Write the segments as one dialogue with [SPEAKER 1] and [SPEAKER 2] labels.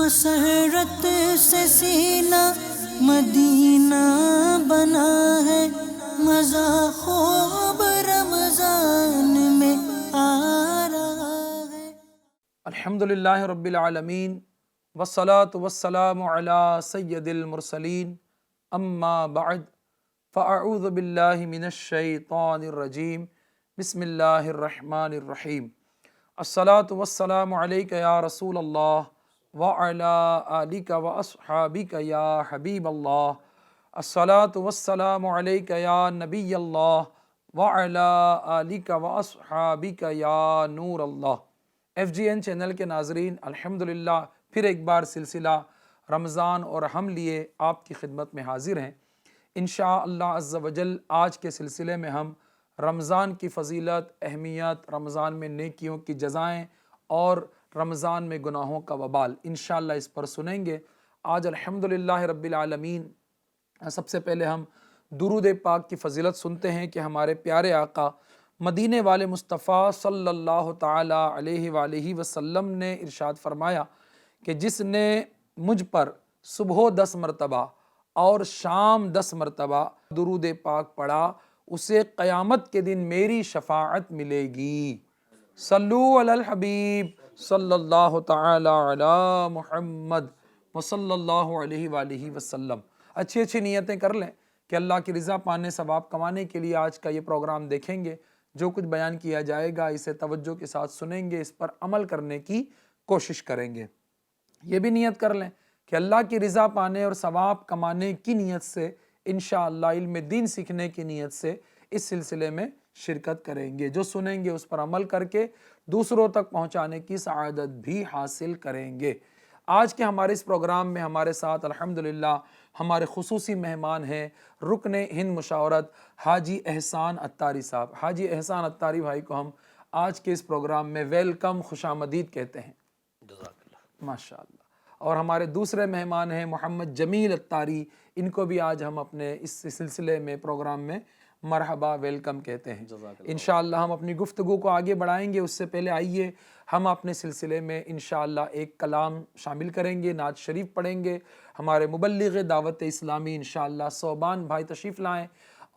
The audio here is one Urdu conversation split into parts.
[SPEAKER 1] مسرت سے سینہ مدینہ بنا ہے، مزہ خوب رمضان میں آ رہا ہے۔
[SPEAKER 2] الحمدللہ رب العالمین والصلاة والسلام علی سید المرسلین، اما بعد فاعوذ باللہ من الشیطان الرجیم، بسم اللہ الرحمن الرحیم۔ الصلاة والسلام علیک یا رسول اللہ وعلی آلک واصحابک یا حبیب اللہ۔ الصلاة والسلام علیک یا نبی اللہ وعلی آلک واصحابک یا نور اللہ۔ ایف جی این چینل کے ناظرین، الحمدللہ پھر ایک بار سلسلہ رمضان اور ہم لیے آپ کی خدمت میں حاضر ہیں۔ انشاءاللہ عز و جل آج کے سلسلے میں ہم رمضان کی فضیلت، اہمیت، رمضان میں نیکیوں کی جزائیں اور رمضان میں گناہوں کا وبال انشاءاللہ اس پر سنیں گے۔ آج الحمدللہ رب العالمین سب سے پہلے ہم درود پاک کی فضیلت سنتے ہیں کہ ہمارے پیارے آقا مدینے والے مصطفیٰ صلی اللہ تعالی علیہ وآلہ وسلم نے ارشاد فرمایا کہ جس نے مجھ پر صبح 10 مرتبہ اور شام 10 مرتبہ درود پاک پڑھا، اسے قیامت کے دن میری شفاعت ملے گی۔ صلو علی الحبیب صلی اللہ تعالی علی محمد وصلی اللہ علیہ وآلہ وسلم۔ اچھی اچھی نیتیں کر لیں کہ اللہ کی رضا پانے، ثواب کمانے کے لیے آج کا یہ پروگرام دیکھیں گے۔ جو کچھ بیان کیا جائے گا اسے توجہ کے ساتھ سنیں گے، اس پر عمل کرنے کی کوشش کریں گے۔ یہ بھی نیت کر لیں کہ اللہ کی رضا پانے اور ثواب کمانے کی نیت سے انشاءاللہ علم دین سیکھنے کی نیت سے اس سلسلے میں شرکت کریں گے۔ جو سنیں گے اس پر عمل کر کے دوسروں تک پہنچانے کی سعادت بھی حاصل کریں گے۔ آج کے ہمارے اس پروگرام میں ہمارے ساتھ الحمدللہ ہمارے خصوصی مہمان ہیں رکن ہند مشاورت حاجی احسان عطاری صاحب۔ حاجی احسان عطاری بھائی کو ہم آج کے اس پروگرام میں ویلکم، خوش آمدید کہتے ہیں۔
[SPEAKER 3] جزاک اللہ۔
[SPEAKER 2] ماشاءاللہ۔ اور ہمارے دوسرے مہمان ہیں محمد جمیل عطاری، ان کو بھی آج ہم اپنے اس سلسلے میں پروگرام میں مرحبا، ویلکم کہتے ہیں۔ انشاءاللہ ہم اپنی گفتگو کو آگے بڑھائیں گے، اس سے پہلے آئیے ہم اپنے سلسلے میں انشاءاللہ ایک کلام شامل کریں گے، نعت شریف پڑھیں گے۔ ہمارے مبلغ دعوت اسلامی انشاءاللہ صوبان بھائی تشریف لائیں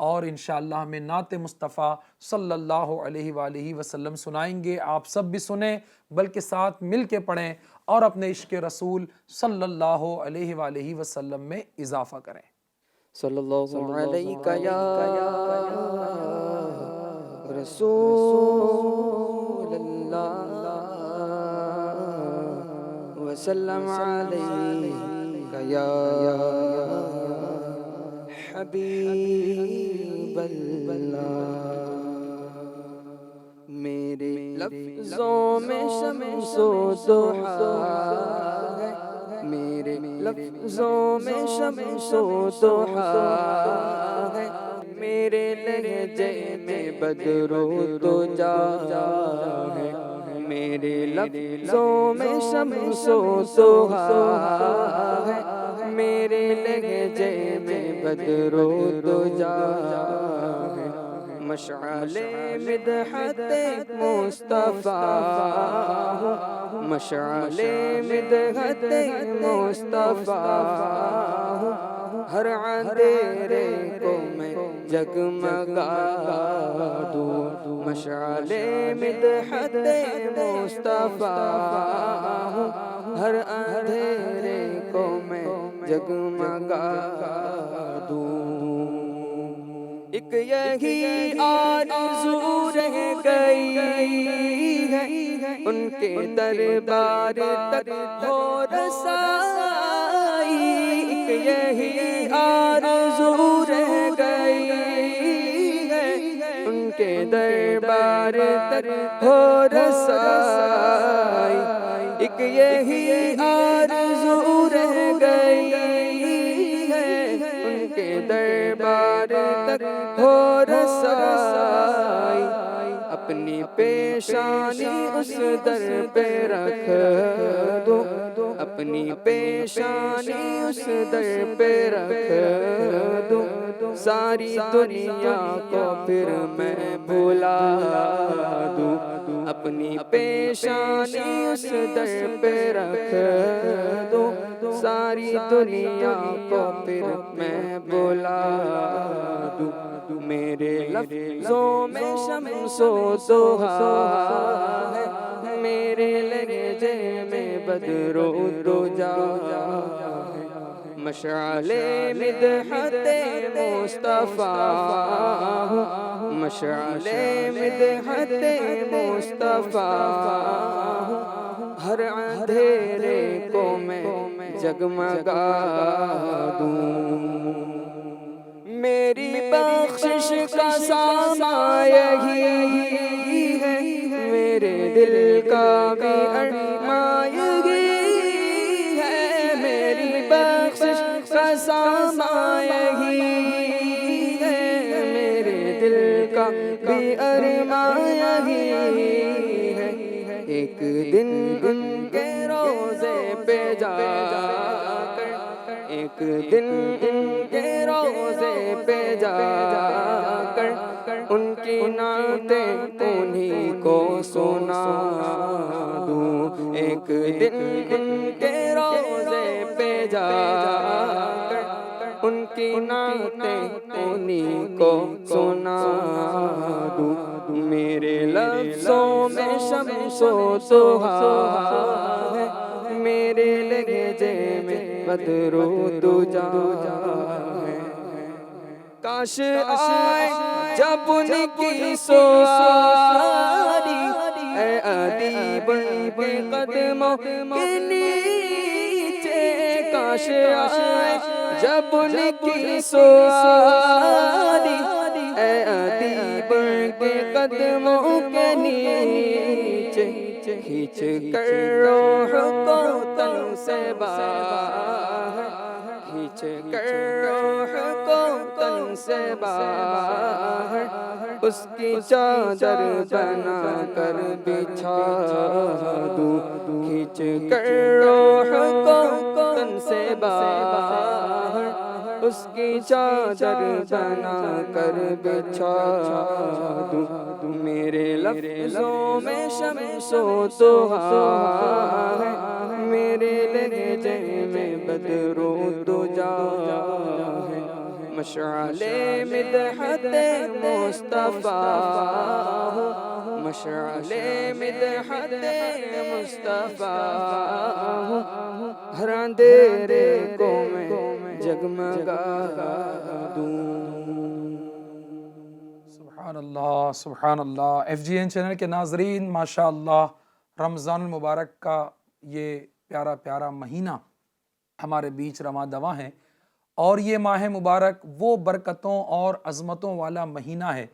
[SPEAKER 2] اور انشاءاللہ ہمیں نعت مصطفیٰ صلی اللہ علیہ وآلہ وسلم سنائیں گے۔ آپ سب بھی سنیں بلکہ ساتھ مل کے پڑھیں اور اپنے عشق رسول صلی اللہ علیہ وآلہ وسلم میں اضافہ کریں۔
[SPEAKER 3] صلی اللہ علیہ یا رسول اللہ وسلم علیہ یا حبیب اللہ۔ میرے لفظوں میں شمس و ضحا ہے، میرے لفظوں میں شمس و ضحا ہے، میرے لہجے میں بدر و دجا ہے، میرے لفظوں میں شمس و ضحا ہے، میرے لہجے میں بدر و دجا ہے، مشعل مدحت مصطفیٰ ہوں، مشعل مدحت مصطفیٰ ہوں، ہر اندھیرے کو میں جگمگا دوں، مشعل مدحت مصطفیٰ ہوں، ہر اندھیرے کو میں جگمگا دوں۔ ایک یہی آرزو رہ گئی ہے ان کے دربار تک ہو رسائی، ایک یہی آرزو رہ گئی ہے ان کے دربار تک ہو رسائی، ایک یہی آرزو رہ گئی ہے ان کے دربار تک ہو رسائی، اپنی پیشانی اس در پہ رکھ دو، اپنی پیشانی اس در پہ رکھ دو، ساری دنیا کو پھر میں بھلا دوں، اپنی پیشانی اس در پہ رکھ دو، ساری دنیا کو پھر میں بلا دوں، میرے لفظوں میں شمس و ضحیٰ ہے، میرے لہجے میں بدر و دجا ہے، مشعل مدحت مصطفیٰ ہوں، مشعل مدحت مصطفیٰ ہوں، ہر اندھیرے کو میں جگمگا دوں، میری بخشش کا ساماں یہی ہے، میرے دل کا بھی ارماں یہی ہے، میری بخشش کا ساماں یہی ہے، میرے دل کا بھی ارماں یہی ہے، ایک دن ان کے روزے پہ جا کر، ایک دن ان کے روزے پہ جا کر ان کی نعتیں انہیں کو سنا دوں، ایک دن ان کے روزے پہ جا کر ان کی نعتیں انہیں کو سنا دوں، میرے لفظوں میں شمس و ضحیٰ ہے، میرے لہجے میں بدر و دجا ہے، کاش آئے جب ان کی سواری، اے ادیب کے قدموں کے نیچے، کاش آئے جب ان کی سواری، اے ادیب کے قدموں کے نیچے، کھینچ کر روح کو تن سے باہر، کھینچ کر روح کو تن سے باہر، اس کی چادر بنا کر بچھا دوں، کھینچ کر روح کو تن سے باہر، اس کی چادر بنا کر بچھا دوں، میرے لفظوں میں شمس و ضحیٰ ہے، میرے لہجے میں بدر و دجا ہے، مشعل مدحت مصطفیٰ ہوں، مشعل مدحت مصطفیٰ ہوں، ہر اندھیرے کو میں جگمگا دوں۔
[SPEAKER 2] سبحان اللہ، سبحان اللہ۔ ایف جی این چینل کے ناظرین، ماشاءاللہ رمضان المبارک کا یہ پیارا پیارا مہینہ ہمارے بیچ رواں دواں ہے، اور یہ ماہ مبارک وہ برکتوں اور عظمتوں والا مہینہ ہے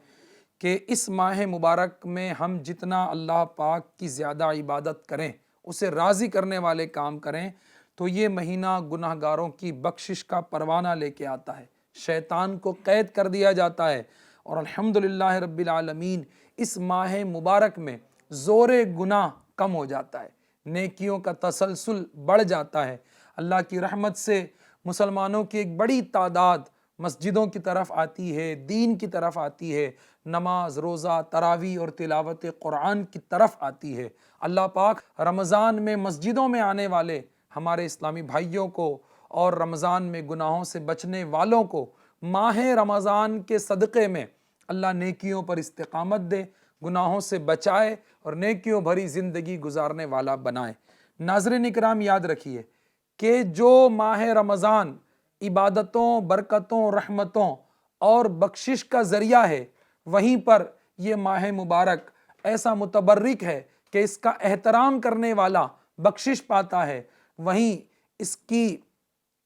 [SPEAKER 2] کہ اس ماہ مبارک میں ہم جتنا اللہ پاک کی زیادہ عبادت کریں، اسے راضی کرنے والے کام کریں، تو یہ مہینہ گناہ گاروں کی بخشش کا پروانہ لے کے آتا ہے، شیطان کو قید کر دیا جاتا ہے، اور الحمدللہ رب العالمین اس ماہ مبارک میں زور گناہ کم ہو جاتا ہے، نیکیوں کا تسلسل بڑھ جاتا ہے، اللہ کی رحمت سے مسلمانوں کی ایک بڑی تعداد مسجدوں کی طرف آتی ہے، دین کی طرف آتی ہے، نماز، روزہ، تراویح اور تلاوت قرآن کی طرف آتی ہے۔ اللہ پاک رمضان میں مسجدوں میں آنے والے ہمارے اسلامی بھائیوں کو اور رمضان میں گناہوں سے بچنے والوں کو ماہ رمضان کے صدقے میں اللہ نیکیوں پر استقامت دے، گناہوں سے بچائے اور نیکیوں بھری زندگی گزارنے والا بنائے۔ ناظرین اکرام، یاد رکھیے کہ جو ماہ رمضان عبادتوں، برکتوں، رحمتوں اور بخشش کا ذریعہ ہے، وہیں پر یہ ماہ مبارک ایسا متبرک ہے کہ اس کا احترام کرنے والا بخشش پاتا ہے، وہیں اس کی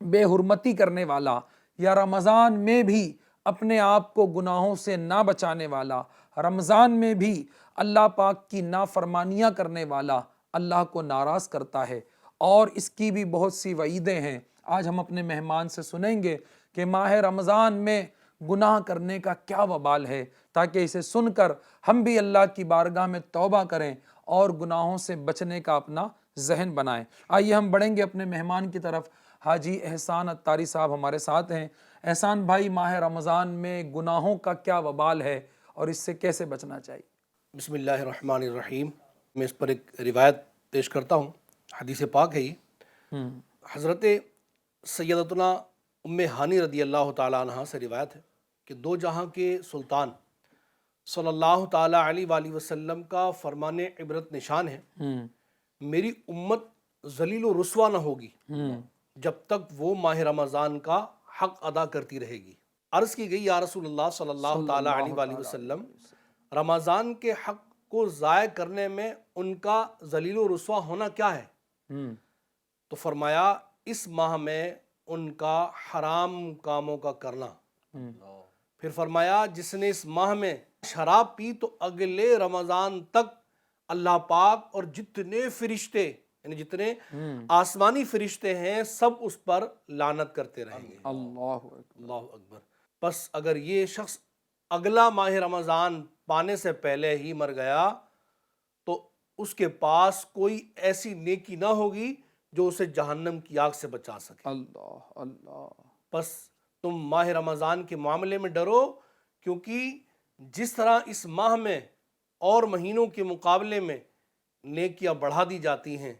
[SPEAKER 2] بے حرمتی کرنے والا یا رمضان میں بھی اپنے آپ کو گناہوں سے نہ بچانے والا، رمضان میں بھی اللہ پاک کی نافرمانیاں کرنے والا اللہ کو ناراض کرتا ہے، اور اس کی بھی بہت سی وعیدیں ہیں۔ آج ہم اپنے مہمان سے سنیں گے کہ ماہ رمضان میں گناہ کرنے کا کیا وبال ہے، تاکہ اسے سن کر ہم بھی اللہ کی بارگاہ میں توبہ کریں اور گناہوں سے بچنے کا اپنا ذہن بنائیں۔ آئیے ہم بڑھیں گے اپنے مہمان کی طرف۔ حاجی احسان اتاری صاحب ہمارے ساتھ ہیں۔ احسان بھائی، ماہ رمضان میں گناہوں کا کیا وبال ہے اور اس سے کیسے بچنا چاہیے؟
[SPEAKER 4] بسم اللہ الرحمن الرحیم۔ میں اس پر ایک روایت پیش کرتا ہوں، حدیث پاک ہے یہ حضرت سیدتنا ام ہانی رضی اللہ تعالیٰ عنہ سے روایت ہے کہ دو جہاں کے سلطان صلی اللہ تعالیٰ علیہ وآلہ وسلم کا فرمان عبرت نشان ہے، میری امت ذلیل و رسوا نہ ہوگی جب تک وہ ماہ رمضان کا حق ادا کرتی رہے گی۔ عرض کی گئی یا رسول اللہ صلی اللہ تعالیٰ علیہ وآلہ وسلم، رمضان کے حق کو ضائع کرنے میں ان کا ذلیل و رسوا ہونا کیا ہے؟ تو فرمایا اس ماہ میں ان کا حرام کاموں کا کرنا۔ پھر فرمایا جس نے اس ماہ میں شراب پی تو اگلے رمضان تک اللہ پاک اور جتنے فرشتے یعنی جتنے آسمانی فرشتے ہیں سب اس پر لعنت کرتے رہیں گے۔ اللہ اکبر۔ پس اگر یہ شخص اگلا ماہ رمضان پانے سے پہلے ہی مر گیا تو اس کے پاس کوئی ایسی نیکی نہ ہوگی جو اسے جہنم کی آگ سے بچا سکے۔
[SPEAKER 2] اللہ
[SPEAKER 4] پس تم ماہ رمضان کے معاملے میں ڈرو، کیونکہ جس طرح اس ماہ میں اور مہینوں کے مقابلے میں نیکیاں بڑھا دی جاتی ہیں،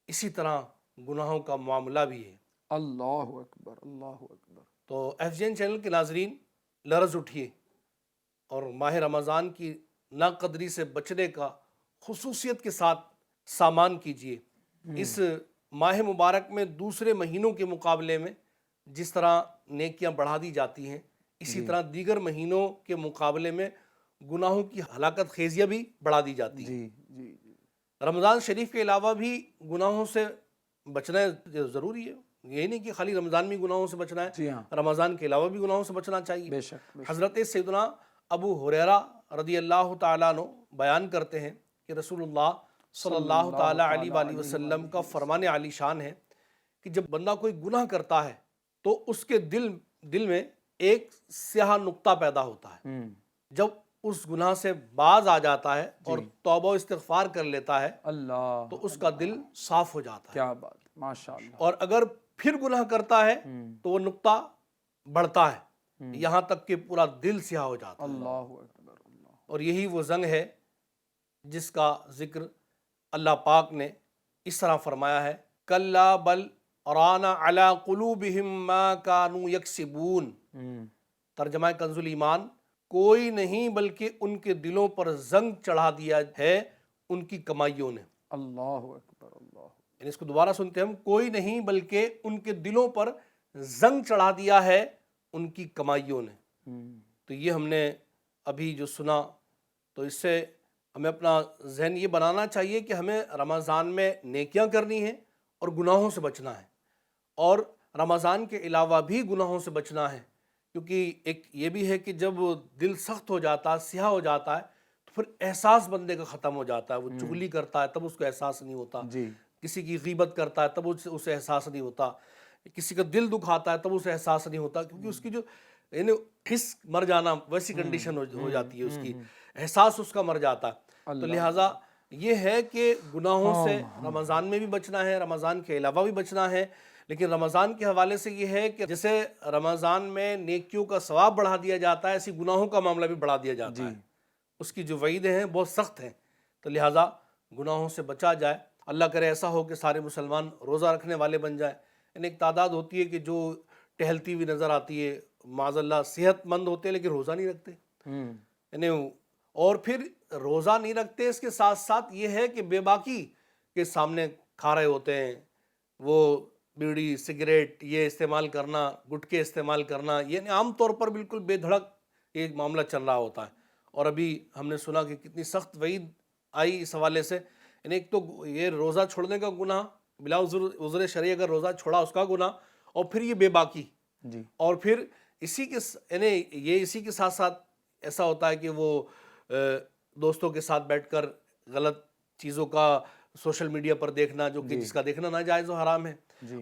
[SPEAKER 4] اسی طرح گناہوں کا معاملہ بھی ہے۔
[SPEAKER 2] اللہ اکبر، اللہ اکبر۔
[SPEAKER 4] تو ایف جی این چینل کے ناظرین، لرز اٹھیے اور ماہ رمضان کی ناقدری سے بچنے کا خصوصیت کے ساتھ سامان کیجیے۔ اس ماہ مبارک میں دوسرے مہینوں کے مقابلے میں جس طرح نیکیاں بڑھا دی جاتی ہیں، اسی طرح دیگر مہینوں کے مقابلے میں گناہوں کی ہلاکت خیزیاں بھی بڑھا دی جاتی ہیں۔ رمضان شریف کے علاوہ بھی گناہوں سے بچنا ضروری ہے، یہی نہیں کہ خالی رمضان میں گناہوں سے بچنا ہے، رمضان کے علاوہ بھی گناہوں سے بچنا چاہیے۔ حضرت سیدنا ابو ہریرہ رضی اللہ تعالیٰ عنہ بیان کرتے ہیں کہ رسول اللہ صلی اللہ تعالیٰ علیہ وآلہ وسلم کا فرمان عالی شان ہے کہ جب بندہ کوئی گناہ کرتا ہے تو اس کے دل میں ایک سیاہ نقطہ پیدا ہوتا ہے۔ جب اس گناہ سے باز آ جاتا ہے اور توبہ و استغفار کر لیتا ہے تو اس کا دل صاف ہو جاتا ہے۔
[SPEAKER 2] کیا بات، ماشاءاللہ۔
[SPEAKER 4] اور اگر پھر گناہ کرتا ہے تو وہ نقطہ بڑھتا ہے یہاں تک کہ پورا دل سیاہ ہو جاتا ہے۔
[SPEAKER 2] اللہ اکبر۔
[SPEAKER 4] اور یہی وہ زنگ ہے جس کا ذکر اللہ پاک نے اس طرح فرمایا ہے، کلا بل ران علی قلوبہم ما کانوا یکسبون۔ ترجمہ کنز الایمان، کوئی نہیں بلکہ ان کے دلوں پر زنگ چڑھا دیا ہے ان کی کمائیوں نے۔
[SPEAKER 2] اللہ اکبر، اللہ۔
[SPEAKER 4] یعنی اس کو دوبارہ سنتے ہم، کوئی نہیں بلکہ ان کے دلوں پر زنگ چڑھا دیا ہے ان کی کمائیوں نے۔ تو یہ ہم نے ابھی جو سنا، تو اس سے ہمیں اپنا ذہن یہ بنانا چاہیے کہ ہمیں رمضان میں نیکیاں کرنی ہیں اور گناہوں سے بچنا ہے، اور رمضان کے علاوہ بھی گناہوں سے بچنا ہے، کیونکہ ایک یہ بھی ہے کہ جب دل سخت ہو جاتا ہے، سیاہ ہو جاتا ہے، تو پھر احساس بندے کا ختم ہو جاتا ہے۔ وہ چغلی کرتا ہے تب اس کو احساس نہیں ہوتا، کسی کی غیبت کرتا ہے تب اسے احساس نہیں ہوتا، کسی کا دل دکھاتا ہے تب اسے احساس نہیں ہوتا، کیونکہ اس کی جو یعنی حس مر جانا ویسی کنڈیشن ہو جاتی ہے، اس کی احساس اس کا مر جاتا ہے۔ تو لہٰذا یہ ہے کہ گناہوں سے رمضان میں بھی بچنا ہے، رمضان کے علاوہ بھی بچنا ہے، لیکن رمضان کے حوالے سے یہ ہے کہ جیسے رمضان میں نیکیوں کا ثواب بڑھا دیا جاتا ہے، ایسی گناہوں کا معاملہ بھی بڑھا دیا جاتا ہے۔ اس کی جو وعیدیں ہیں بہت سخت ہیں، تو لہٰذا گناہوں سے بچا جائے۔ اللہ کرے ایسا ہو کہ سارے مسلمان روزہ رکھنے والے بن جائیں۔ یعنی ایک تعداد ہوتی ہے کہ جو ٹہلتی ہوئی نظر آتی ہے، معاذ اللہ صحت مند ہوتے ہیں لیکن روزہ نہیں رکھتے، یعنی اور پھر روزہ نہیں رکھتے، اس کے ساتھ ساتھ یہ ہے کہ بے باکی کے سامنے کھا رہے ہوتے ہیں، وہ بیڑی سگریٹ یہ استعمال کرنا، گٹکے استعمال کرنا، یعنی عام طور پر بالکل بے دھڑک یہ معاملہ چل رہا ہوتا ہے۔ اور ابھی ہم نے سنا کہ کتنی سخت وعید آئی اس حوالے سے، یعنی ایک تو یہ روزہ چھوڑنے کا گناہ، بلا عذر شرعی اگر روزہ چھوڑا اس کا گناہ، اور پھر یہ بے باکی، اور پھر اسی کے ساتھ ساتھ ایسا ہوتا ہے کہ وہ دوستوں کے ساتھ بیٹھ کر غلط چیزوں کا سوشل میڈیا پر دیکھنا، جو کہ جس کا دیکھنا ناجائز و حرام ہے،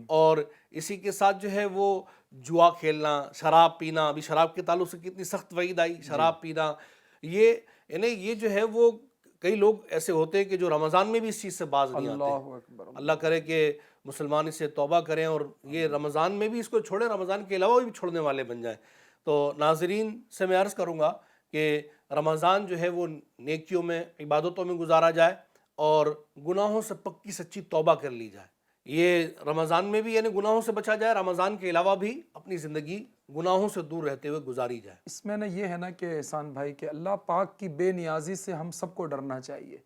[SPEAKER 4] اور اسی کے ساتھ جو ہے وہ جوا کھیلنا، شراب پینا۔ ابھی شراب کے تعلق سے کتنی سخت وعید آئی، شراب پینا، یہ جو ہے وہ کئی لوگ ایسے ہوتے ہیں کہ جو رمضان میں بھی اس چیز سے باز نہیں آتے۔ اللہ کرے کہ مسلمان اس سے توبہ کریں اور یہ رمضان میں بھی اس کو چھوڑیں، رمضان کے علاوہ بھی چھوڑنے والے بن جائیں۔ تو ناظرین سے میں عرض کروں گا کہ رمضان جو ہے وہ نیکیوں میں، عبادتوں میں گزارا جائے اور گناہوں سے پکی سچی توبہ کر لی جائے۔ یہ رمضان میں بھی یعنی گناہوں سے بچا جائے، رمضان کے علاوہ بھی اپنی زندگی گناہوں سے دور رہتے ہوئے گزاری جائے۔
[SPEAKER 2] اس میں یہ ہے نا کہ احسان بھائی کہ اللہ پاک کی بے نیازی سے ہم سب کو ڈرنا چاہیے۔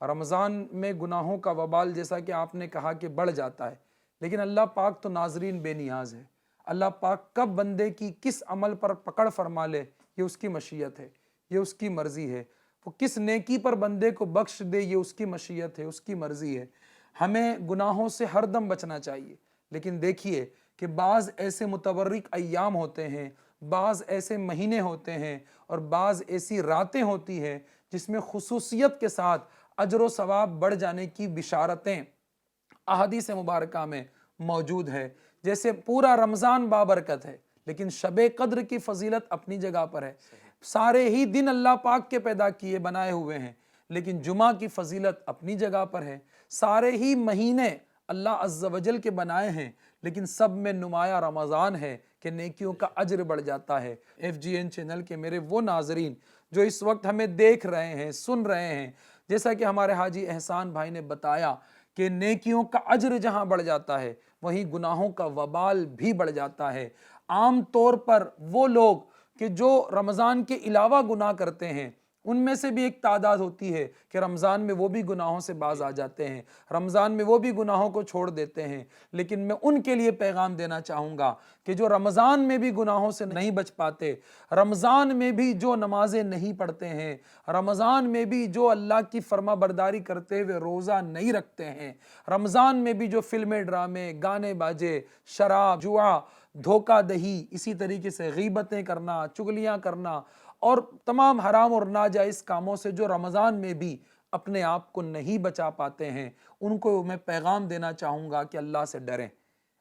[SPEAKER 2] رمضان میں گناہوں کا وبال جیسا کہ آپ نے کہا کہ بڑھ جاتا ہے، لیکن اللہ پاک تو ناظرین بے نیاز ہے۔ اللہ پاک کب بندے کی کس عمل پر پکڑ فرما لے یہ اس کی مشیت ہے، یہ اس کی مرضی ہے۔ وہ کس نیکی پر بندے کو بخش دے یہ اس کی مشیت ہے، اس کی مرضی ہے۔ ہمیں گناہوں سے ہر دم بچنا چاہیے، لیکن دیکھیے کہ بعض ایسے متبرک ایام ہوتے ہیں، بعض ایسے مہینے ہوتے ہیں اور بعض ایسی راتیں ہوتی ہیں جس میں خصوصیت کے ساتھ اجر و ثواب بڑھ جانے کی بشارتیں احادیث مبارکہ میں موجود ہے۔ جیسے پورا رمضان بابرکت ہے، لیکن شب قدر کی فضیلت اپنی جگہ پر ہے۔ سارے ہی دن اللہ پاک کے پیدا کیے بنائے ہوئے ہیں، لیکن جمعہ کی فضیلت اپنی جگہ پر ہے۔ سارے ہی مہینے اللہ عز و جل کے بنائے ہیں، لیکن سب میں نمایاں رمضان ہے کہ نیکیوں کا اجر بڑھ جاتا ہے۔ FGN چینل کے میرے وہ ناظرین جو اس وقت ہمیں دیکھ رہے ہیں، سن رہے ہیں، جیسا کہ ہمارے حاجی احسان بھائی نے بتایا کہ نیکیوں کا اجر جہاں بڑھ جاتا ہے وہیں گناہوں کا وبال بھی بڑھ جاتا ہے۔ عام طور پر وہ لوگ کہ جو رمضان کے علاوہ گناہ کرتے ہیں ان میں سے بھی ایک تعداد ہوتی ہے کہ رمضان میں وہ بھی گناہوں سے باز آ جاتے ہیں، رمضان میں وہ بھی گناہوں کو چھوڑ دیتے ہیں۔ لیکن میں ان کے لیے پیغام دینا چاہوں گا کہ جو رمضان میں بھی گناہوں سے نہیں بچ پاتے، رمضان میں بھی جو نمازیں نہیں پڑھتے ہیں، رمضان میں بھی جو اللہ کی فرما برداری کرتے ہوئے روزہ نہیں رکھتے ہیں، رمضان میں بھی جو فلمیں، ڈرامے، گانے باجے، شراب، جوا، دھوکہ دہی، اسی طریقے سے غیبتیں کرنا، چغلیاں کرنا اور تمام حرام اور ناجائز کاموں سے جو رمضان میں بھی اپنے آپ کو نہیں بچا پاتے ہیں، ان کو میں پیغام دینا چاہوں گا کہ اللہ سے ڈریں،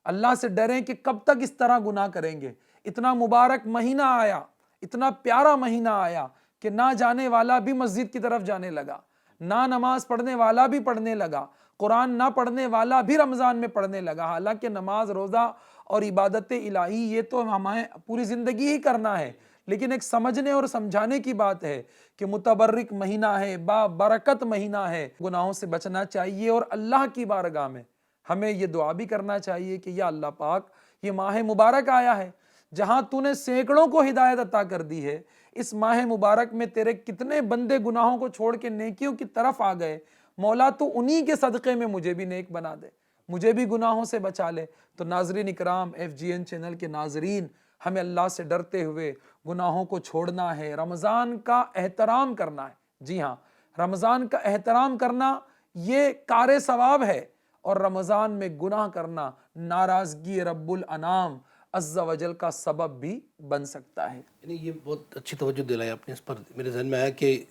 [SPEAKER 2] اللہ سے ڈریں کہ کب تک اس طرح گناہ کریں گے۔ اتنا مبارک مہینہ آیا، اتنا پیارا مہینہ آیا کہ نہ جانے والا بھی مسجد کی طرف جانے لگا، نہ نماز پڑھنے والا بھی پڑھنے لگا، قرآن نہ پڑھنے والا بھی رمضان میں پڑھنے لگا۔ حالانکہ نماز، روزہ اور عبادت الہی یہ تو ہمیں پوری زندگی ہی کرنا ہے، لیکن ایک سمجھنے اور سمجھانے کی بات ہے کہ متبرک مہینہ ہے، با برکت مہینہ ہے، گناہوں سے بچنا چاہیے اور اللہ کی بارگاہ میں ہمیں یہ دعا بھی کرنا چاہیے کہ یا اللہ پاک یہ ماہ مبارک آیا ہے جہاں تو نے سینکڑوں کو ہدایت عطا کر دی ہے، اس ماہ مبارک میں تیرے کتنے بندے گناہوں کو چھوڑ کے نیکیوں کی طرف آ گئے، مولا تو انہی کے صدقے میں مجھے بھی نیک بنا دے، مجھے بھی گناہوں سے بچا لے۔ تو ناظرین اکرام، FGN چینل کے ناظرین، ہمیں اللہ سے ڈرتے ہوئے گناہوں کو چھوڑنا ہے، رمضان کا احترام کرنا ہے۔ جی ہاں، رمضان کا احترام کرنا یہ کار ثواب ہے، اور رمضان میں گناہ کرنا ناراضگی رب الانام عز و جل کا سبب بھی بن سکتا ہے۔
[SPEAKER 4] یعنی یہ بہت اچھی توجہ دلائی آپ نے اس پر۔ میرے ذہن میں آیا کہ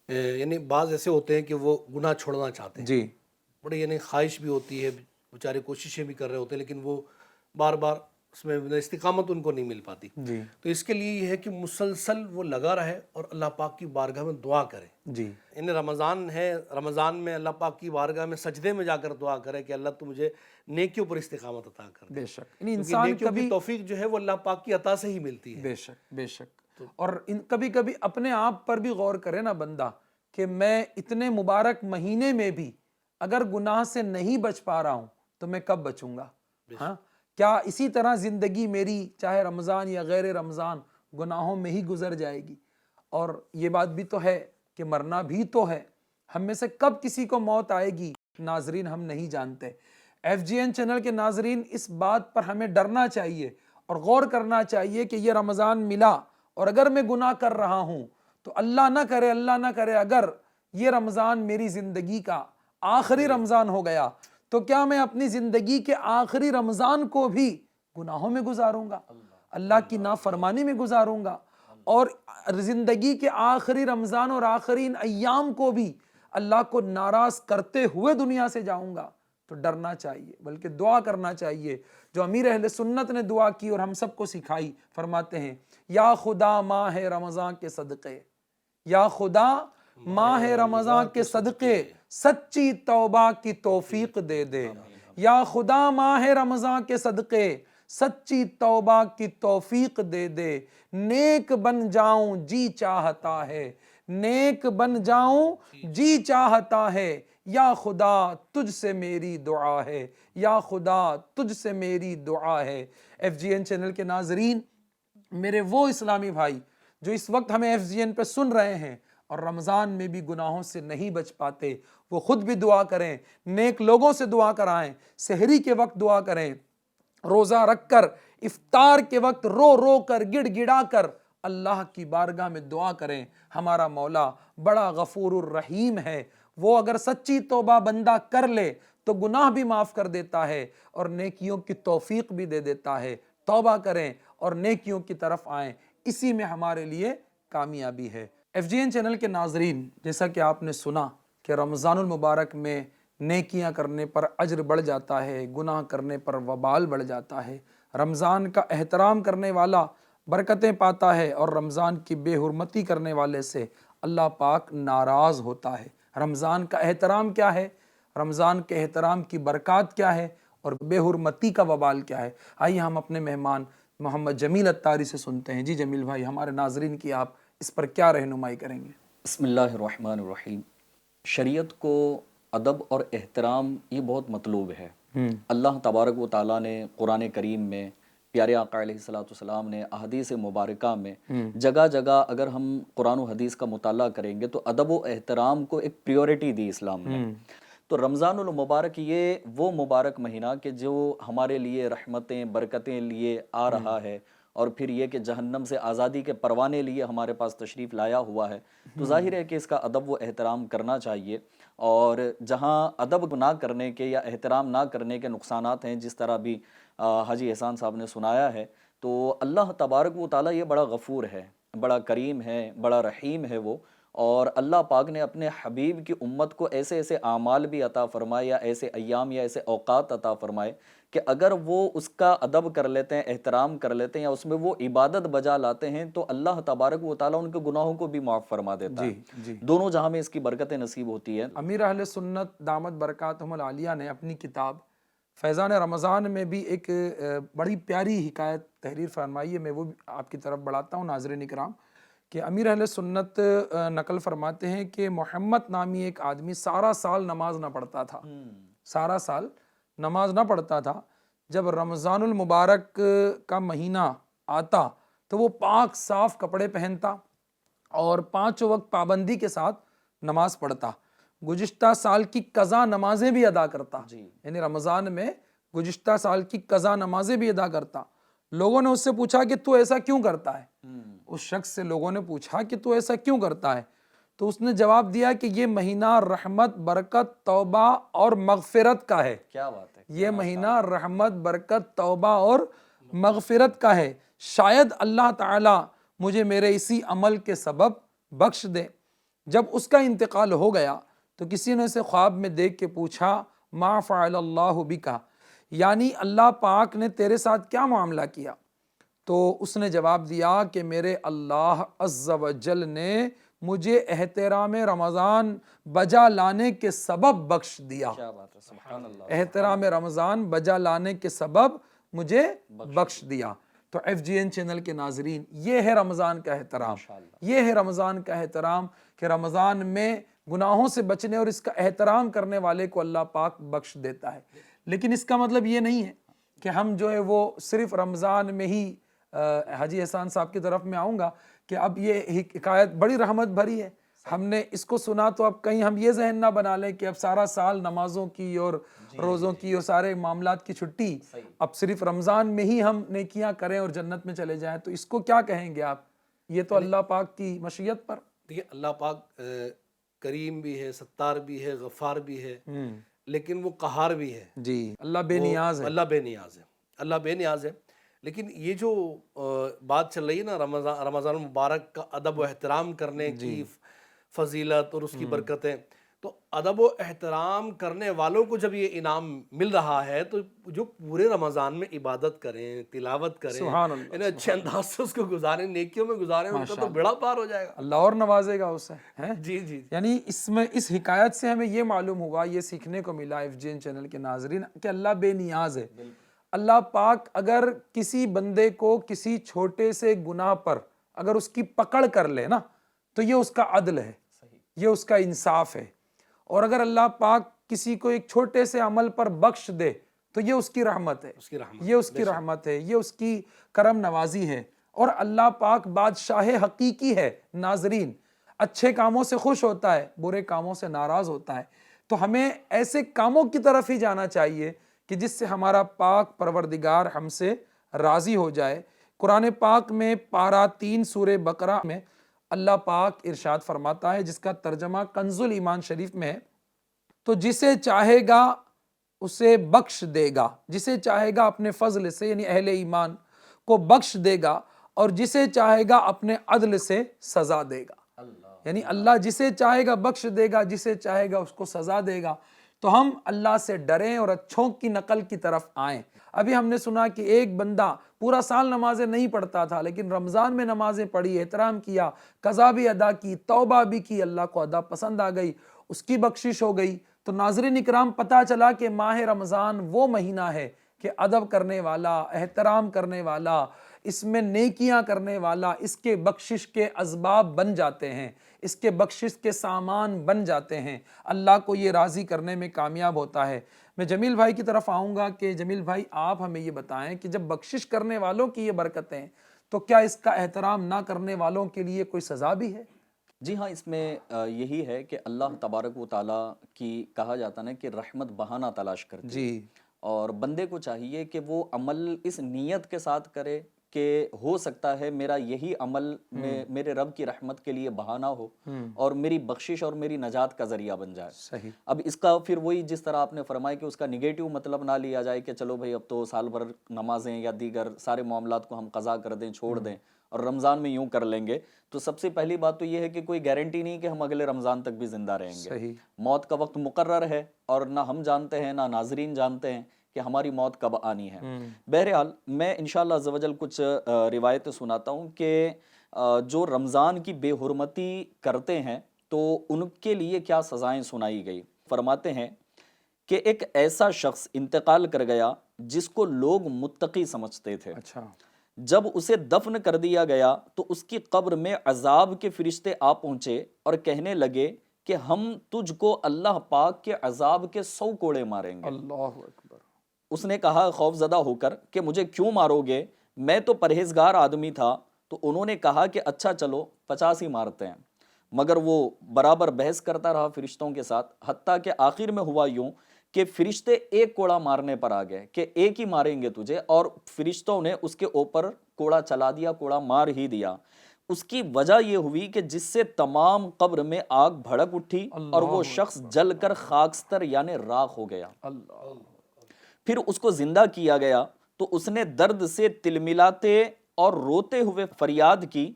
[SPEAKER 4] یعنی بعض ایسے ہوتے ہیں کہ وہ گناہ چھوڑنا چاہتے ہیں،
[SPEAKER 2] جی،
[SPEAKER 4] بڑی یعنی خواہش بھی ہوتی ہے، بیچارے کوششیں بھی کر رہے ہوتے ہیں، لیکن وہ بار بار اس میں استقامت ان کو نہیں مل پاتی۔
[SPEAKER 2] جی،
[SPEAKER 4] تو اس کے لیے یہ ہے کہ مسلسل وہ لگا رہے اور اللہ پاک کی بارگاہ میں دعا کرے۔
[SPEAKER 2] جی،
[SPEAKER 4] یعنی رمضان ہے، رمضان میں اللہ پاک کی بارگاہ میں سجدے میں جا کر دعا کرے کہ اللہ تو مجھے نیکیوں پر استقامت عطا کر دے۔
[SPEAKER 2] بے شک، یعنی
[SPEAKER 4] کیونکہ
[SPEAKER 2] انسان
[SPEAKER 4] نیکیوں کی
[SPEAKER 2] کبھی،
[SPEAKER 4] توفیق جو ہے وہ اللہ پاک کی عطا سے ہی ملتی ہے۔
[SPEAKER 2] بے شک، بے شک، اور کبھی کبھی اپنے آپ پر بھی غور کرے نا بندہ کہ میں اتنے مبارک مہینے میں بھی اگر گناہ سے نہیں بچ پا رہا ہوں تو میں کب بچوں گا؟ ہاں، کیا اسی طرح زندگی میری چاہے رمضان یا غیر رمضان گناہوں میں ہی گزر جائے گی؟ اور یہ بات بھی تو ہے کہ مرنا بھی تو ہے، ہم میں سے کب کسی کو موت آئے گی ناظرین ہم نہیں جانتے۔ FGN چینل کے ناظرین، اس بات پر ہمیں ڈرنا چاہیے اور غور کرنا چاہیے کہ یہ رمضان ملا اور اگر میں گناہ کر رہا ہوں تو اللہ نہ کرے اگر یہ رمضان میری زندگی کا آخری رمضان ہو گیا تو کیا میں اپنی زندگی کے آخری رمضان کو بھی گناہوں میں گزاروں گا، اللہ کی نافرمانی میں گزاروں گا، اور زندگی کے آخری رمضان اور آخری ایام کو بھی اللہ کو ناراض کرتے ہوئے دنیا سے جاؤں گا؟ تو ڈرنا چاہیے، بلکہ دعا کرنا چاہیے جو امیر اہل سنت نے دعا کی اور ہم سب کو سکھائی۔ فرماتے ہیں یا خدا ماہ رمضان کے صدقے، یا خدا ماہ رمضان کے صدقے سچی توبہ کی توفیق دے دے، یا خدا ماہ رمضان کے صدقے سچی توبہ کی توفیق دے دے، نیک بن جاؤں جی چاہتا ہے، نیک بن جاؤں جی چاہتا ہے، یا خدا تجھ سے میری دعا ہے، یا خدا تجھ سے میری دعا ہے۔ FGN چینل کے ناظرین، میرے وہ اسلامی بھائی جو اس وقت ہمیں FGN پہ سن رہے ہیں اور رمضان میں بھی گناہوں سے نہیں بچ پاتے، وہ خود بھی دعا کریں، نیک لوگوں سے دعا کرائیں، سحری کے وقت دعا کریں، روزہ رکھ کر افطار کے وقت رو رو کر گڑ گڑا کر اللہ کی بارگاہ میں دعا کریں۔ ہمارا مولا بڑا غفور الرحیم ہے، وہ اگر سچی توبہ بندہ کر لے تو گناہ بھی معاف کر دیتا ہے اور نیکیوں کی توفیق بھی دے دیتا ہے۔ توبہ کریں اور نیکیوں کی طرف آئیں، اسی میں ہمارے لیے کامیابی ہے۔ FGN چینل کے ناظرین، جیسا کہ آپ نے سنا کہ رمضان المبارک میں نیکیاں کرنے پر اجر بڑھ جاتا ہے، گناہ کرنے پر وبال بڑھ جاتا ہے۔ رمضان کا احترام کرنے والا برکتیں پاتا ہے اور رمضان کی بے حرمتی کرنے والے سے اللہ پاک ناراض ہوتا ہے۔ رمضان کا احترام کیا ہے؟ رمضان کے احترام کی برکات کیا ہے اور بے حرمتی کا وبال کیا ہے؟ آئیے ہم اپنے مہمان محمد جمیل اتاری سے سنتے ہیں۔ جی جمیل بھائی، ہمارے ناظرین کی آپ اس پر کیا رہنمائی کریں گے؟
[SPEAKER 5] بسم اللہ الرحمن الرحیم۔ شریعت کو ادب اور احترام یہ بہت مطلوب ہے۔ اللہ تبارک و تعالیٰ نے قرآن کریم میں، پیارے آقا علیہ السلام نے احادیث مبارکہ میں جگہ جگہ اگر ہم قرآن و حدیث کا مطالعہ کریں گے تو ادب و احترام کو ایک پریورٹی دی اسلام نے۔ تو رمضان المبارک یہ وہ مبارک مہینہ کہ جو ہمارے لیے رحمتیں برکتیں لیے آ رہا ہے، اور پھر یہ کہ جہنم سے آزادی کے پروانے لیے ہمارے پاس تشریف لایا ہوا ہے، تو ظاہر ہے کہ اس کا ادب و احترام کرنا چاہیے۔ اور جہاں ادب نہ کرنے کے یا احترام نہ کرنے کے نقصانات ہیں، جس طرح بھی حاجی احسان صاحب نے سنایا ہے، تو اللہ تبارک و تعالیٰ یہ بڑا غفور ہے، بڑا کریم ہے، بڑا رحیم ہے وہ، اور اللہ پاک نے اپنے حبیب کی امت کو ایسے ایسے اعمال بھی عطا فرمائے، یا ایسے ایام یا ایسے اوقات عطا فرمائے کہ اگر وہ اس کا ادب کر لیتے ہیں، احترام کر لیتے ہیں، یا اس میں وہ عبادت بجا لاتے ہیں، تو اللہ تبارک و تعالیٰ ان کے گناہوں کو بھی معاف فرما دیتا ہے۔ دونوں جہاں میں اس کی برکتیں نصیب ہوتی ہے۔
[SPEAKER 2] امیر اہل سنت دامت برکاتہم العالیہ نے اپنی کتاب فیضان رمضان میں بھی ایک بڑی پیاری حکایت تحریر فرمائی ہے، میں وہ آپ کی طرف بڑھاتا ہوں ناظرین اکرام، کہ امیر اہل سنت نقل فرماتے ہیں کہ محمد نامی ایک آدمی سارا سال نماز نہ پڑھتا تھا، سارا سال نماز نہ پڑھتا تھا۔ جب رمضان المبارک کا مہینہ آتا تو وہ پاک صاف کپڑے پہنتا اور 5 وقت پابندی کے ساتھ نماز پڑھتا، گزشتہ سال کی قضا نمازیں بھی ادا کرتا، یعنی رمضان میں گزشتہ سال کی قضا نمازیں بھی ادا کرتا۔ لوگوں نے اس سے پوچھا کہ تو ایسا کیوں کرتا ہے؟ اس شخص سے لوگوں نے پوچھا کہ تو ایسا کیوں کرتا ہے؟ تو اس نے جواب دیا کہ یہ مہینہ رحمت برکت توبہ اور مغفرت کا ہے۔
[SPEAKER 5] کیا بات ہے!
[SPEAKER 2] یہ مہینہ رحمت برکت توبہ اور مغفرت کا ہے، شاید اللہ تعالیٰ مجھے میرے اسی عمل کے سبب بخش دے۔ جب اس کا انتقال ہو گیا تو کسی نے اسے خواب میں دیکھ کے پوچھا ما فعل اللہ بکا، یعنی اللہ پاک نے تیرے ساتھ کیا معاملہ کیا؟ تو اس نے جواب دیا کہ میرے اللہ عز و جل نے مجھے احترام رمضان بجا لانے کے سبب بخش دیا۔
[SPEAKER 5] کیا بات ہے! سبحان اللہ!
[SPEAKER 2] احترام رمضان بجا لانے کے سبب مجھے بخش دیا۔ تو FGN چینل کے ناظرین، یہ ہے رمضان کا احترام، یہ ہے رمضان کا احترام کہ رمضان میں گناہوں سے بچنے اور اس کا احترام کرنے والے کو اللہ پاک بخش دیتا ہے۔ لیکن اس کا مطلب یہ نہیں ہے کہ ہم جو ہے وہ صرف رمضان میں ہی، حاجی احسان صاحب کی طرف میں آؤں گا کہ اب یہ حکایت بڑی رحمت بھری ہے، ہم نے اس کو سنا تو اب کہیں ہم یہ ذہن نہ بنا لیں کہ اب سارا سال نمازوں کی اور روزوں کی اور سارے معاملات کی چھٹی، اب صرف رمضان میں ہی ہم نیکیاں کریں اور جنت میں چلے جائیں، تو اس کو کیا کہیں گے آپ؟ یہ تو اللہ پاک کی مشیت پر۔
[SPEAKER 4] دیکھیے، اللہ پاک کریم بھی ہے، ستار بھی ہے، غفار بھی ہے، لیکن وہ قہار بھی ہے۔
[SPEAKER 2] جی، اللہ بے نیاز ہے،
[SPEAKER 4] اللہ بے نیاز ہے، اللہ بے نیاز ہے۔ لیکن یہ جو بات چل رہی ہے نا رمضان المبارک کا ادب و احترام کرنے کی فضیلت اور اس کی برکتیں، تو ادب و احترام کرنے والوں کو جب یہ انعام مل رہا ہے تو جو پورے رمضان میں عبادت کریں، تلاوت کریں، یعنی اچھے انداز سے اس کو گزاریں، نیکیوں میں گزاریں، ان کا تو بیڑا پار ہو جائے گا،
[SPEAKER 2] اللہ اور نوازے گا اسے۔
[SPEAKER 4] جی جی،
[SPEAKER 2] یعنی اس میں اس حکایت سے ہمیں یہ معلوم ہوا، یہ سیکھنے کو ملا FGN چینل کے ناظرین، کہ اللہ بے نیاز ہے۔ اللہ پاک اگر کسی بندے کو کسی چھوٹے سے گناہ پر اگر اس کی پکڑ کر لے نا، تو یہ اس کا عدل ہے، یہ اس کا انصاف ہے۔ اور اگر اللہ پاک کسی کو ایک چھوٹے سے عمل پر بخش دے تو یہ اس کی رحمت ہے،
[SPEAKER 4] اس کی رحمت،
[SPEAKER 2] یہ اس کی رحمت ہے، یہ اس کی کرم نوازی ہے۔ اور اللہ پاک بادشاہ حقیقی ہے۔ ناظرین، اچھے کاموں سے خوش ہوتا ہے، برے کاموں سے ناراض ہوتا ہے۔ تو ہمیں ایسے کاموں کی طرف ہی جانا چاہیے کہ جس سے ہمارا پاک پروردگار ہم سے راضی ہو جائے۔ قرآن پاک میں پارہ 3 سورہ بقرہ میں اللہ پاک ارشاد فرماتا ہے، جس کا ترجمہ کنز الایمان شریف میں ہے، تو جسے چاہے گا اسے بخش دے گا، جسے چاہے گا اپنے فضل سے یعنی اہل ایمان کو بخش دے گا، اور جسے چاہے گا اپنے عدل سے سزا دے گا۔ یعنی اللہ جسے چاہے گا بخش دے گا، جسے چاہے گا اس کو سزا دے گا۔ تو ہم اللہ سے ڈریں اور اچھوں کی نقل کی طرف آئیں۔ ابھی ہم نے سنا کہ ایک بندہ پورا سال نمازیں نہیں پڑھتا تھا، لیکن رمضان میں نمازیں پڑھی، احترام کیا، قضا بھی ادا کی، توبہ بھی کی، اللہ کو ادا پسند آ گئی، اس کی بخشش ہو گئی۔ تو ناظرین اکرام، پتہ چلا کہ ماہ رمضان وہ مہینہ ہے کہ ادب کرنے والا، احترام کرنے والا، اس میں نیکیاں کرنے والا اس کے بخشش کے اسباب بن جاتے ہیں، اس کے بخشش کے سامان بن جاتے ہیں، اللہ کو یہ راضی کرنے میں کامیاب ہوتا ہے۔ میں جمیل بھائی کی طرف آؤں گا کہ جمیل بھائی آپ ہمیں یہ بتائیں کہ جب بخشش کرنے والوں کی یہ برکتیں، تو کیا اس کا احترام نہ کرنے والوں کے لیے کوئی سزا بھی ہے؟
[SPEAKER 5] جی ہاں، اس میں یہی ہے کہ اللہ تبارک و تعالیٰ کی کہا جاتا ہے کہ رحمت بہانہ تلاش کرتی ہے،
[SPEAKER 2] جی،
[SPEAKER 5] اور بندے کو چاہیے کہ وہ عمل اس نیت کے ساتھ کرے کہ ہو سکتا ہے میرا یہی عمل میں میرے رب کی رحمت کے لیے بہانہ ہو اور میری بخشش اور میری نجات کا ذریعہ بن جائے۔
[SPEAKER 2] صحیح۔
[SPEAKER 5] اب اس کا پھر وہی جس طرح آپ نے فرمایا کہ اس کا نگیٹو مطلب نہ لیا جائے کہ چلو بھائی اب تو سال بھر نمازیں یا دیگر سارے معاملات کو ہم قضا کر دیں، چھوڑ دیں اور رمضان میں یوں کر لیں گے۔ تو سب سے پہلی بات تو یہ ہے کہ کوئی گارنٹی نہیں کہ ہم اگلے رمضان تک بھی زندہ رہیں گے۔
[SPEAKER 2] صحیح۔
[SPEAKER 5] موت کا وقت مقرر ہے اور نہ ہم جانتے ہیں نہ ناظرین جانتے ہیں کہ ہماری موت کب آنی ہے۔ بہرحال میں انشاءاللہ عز و جل کچھ روایتیں سناتا ہوں کہ جو رمضان کی بے حرمتی کرتے ہیں تو ان کے لیے کیا سزائیں سنائی گئی۔ فرماتے ہیں کہ ایک ایسا شخص انتقال کر گیا جس کو لوگ متقی سمجھتے تھے،
[SPEAKER 2] اچھا،
[SPEAKER 5] جب اسے دفن کر دیا گیا تو اس کی قبر میں عذاب کے فرشتے آ پہنچے اور کہنے لگے کہ ہم تجھ کو اللہ پاک کے عذاب کے 100 کوڑے ماریں گے۔
[SPEAKER 2] اللہ اکبر۔
[SPEAKER 5] اس نے کہا خوف زدہ ہو کر کہ مجھے کیوں مارو گے، میں تو پرہیزگار آدمی تھا۔ تو انہوں نے کہا کہ اچھا چلو 50 ہی مارتے ہیں، مگر وہ برابر بحث کرتا رہا فرشتوں کے ساتھ، حتیٰ کہ آخر میں ہوا یوں کہ فرشتے ایک کوڑا مارنے پر آ گئے کہ ایک ہی ماریں گے تجھے، اور فرشتوں نے اس کے اوپر کوڑا چلا دیا، کوڑا مار ہی دیا۔ اس کی وجہ یہ ہوئی کہ جس سے تمام قبر میں آگ بھڑک اٹھی اور وہ شخص جل کر خاکستر یعنی راکھ ہو گیا۔ پھر اس کو زندہ کیا گیا تو اس نے درد سے تلملاتے اور روتے ہوئے فریاد کی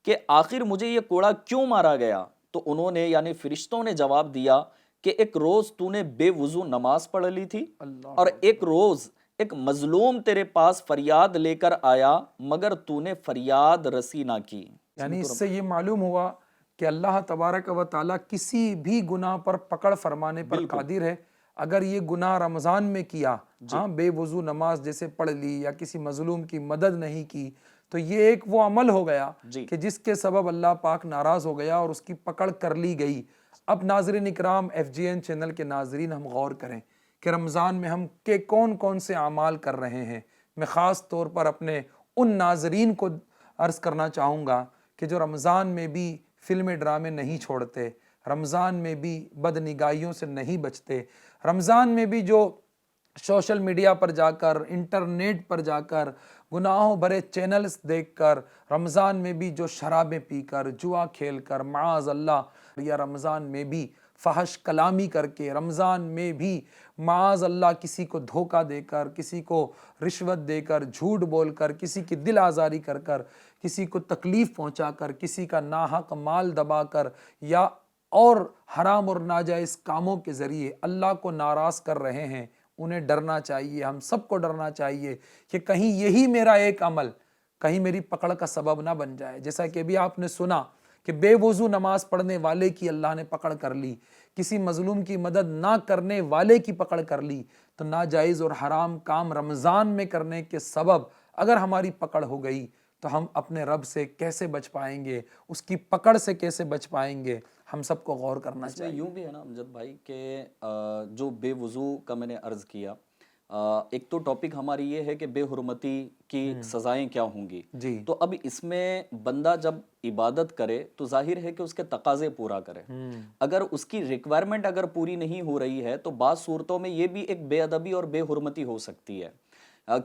[SPEAKER 5] کہ آخر مجھے یہ کوڑا کیوں مارا گیا؟ تو انہوں نے یعنی فرشتوں نے جواب دیا کہ ایک روز تو نے بے وضو نماز پڑھ لی تھی، اور ایک روز ایک مظلوم تیرے پاس فریاد لے کر آیا مگر تو نے فریاد رسی نہ کی۔
[SPEAKER 2] یعنی اس سے یہ معلوم ہوا کہ اللہ تبارک و تعالیٰ کسی بھی گناہ پر پکڑ فرمانے پر قادر ہے۔ اگر یہ گناہ رمضان میں کیا، ہاں بے وضو نماز جیسے پڑھ لی یا کسی مظلوم کی مدد نہیں کی، تو یہ ایک وہ عمل ہو گیا کہ جس کے سبب اللہ پاک ناراض ہو گیا اور اس کی پکڑ کر لی گئی۔ اب ناظرین اکرام، FGN چینل کے ناظرین، ہم غور کریں کہ رمضان میں ہم کے کون کون سے اعمال کر رہے ہیں۔ میں خاص طور پر اپنے ان ناظرین کو عرض کرنا چاہوں گا کہ جو رمضان میں بھی فلمیں ڈرامے نہیں چھوڑتے، رمضان میں بھی بد نگاہیوں سے نہیں بچتے، رمضان میں بھی جو سوشل میڈیا پر جا کر، انٹرنیٹ پر جا کر، گناہوں بھرے چینلز دیکھ کر، رمضان میں بھی جو شرابیں پی کر، جوا کھیل کر، معاذ اللہ، یا رمضان میں بھی فحش کلامی کر کے، رمضان میں بھی معاذ اللہ کسی کو دھوکہ دے کر، کسی کو رشوت دے کر، جھوٹ بول کر، کسی کی دل آزاری کر کر، کسی کو تکلیف پہنچا کر، کسی کا ناحق مال دبا کر، یا اور حرام اور ناجائز کاموں کے ذریعے اللہ کو ناراض کر رہے ہیں، انہیں ڈرنا چاہیے، ہم سب کو ڈرنا چاہیے کہ کہیں یہی میرا ایک عمل کہیں میری پکڑ کا سبب نہ بن جائے۔ جیسا کہ ابھی آپ نے سنا کہ بے وضو نماز پڑھنے والے کی اللہ نے پکڑ کر لی، کسی مظلوم کی مدد نہ کرنے والے کی پکڑ کر لی۔ تو ناجائز اور حرام کام رمضان میں کرنے کے سبب اگر ہماری پکڑ ہو گئی تو ہم اپنے رب سے کیسے بچ پائیں گے، اس کی پکڑ سے کیسے بچ پائیں گے؟ ہم سب کو غور کرنا
[SPEAKER 5] اس میں
[SPEAKER 2] چاہیے.
[SPEAKER 5] یوں بھی ہے نا امجد بھائی کہ جو بے وضو کا میں نے عرض کیا، ایک تو ٹاپک ہماری یہ ہے کہ بے حرمتی کی سزائیں کیا ہوں گی.
[SPEAKER 2] جی
[SPEAKER 5] تو اب اس میں بندہ جب عبادت کرے تو ظاہر ہے کہ اس کے تقاضے پورا کرے. اگر اس کی ریکوائرمنٹ اگر پوری نہیں ہو رہی ہے تو بعض صورتوں میں یہ بھی ایک بے ادبی اور بے حرمتی ہو سکتی ہے.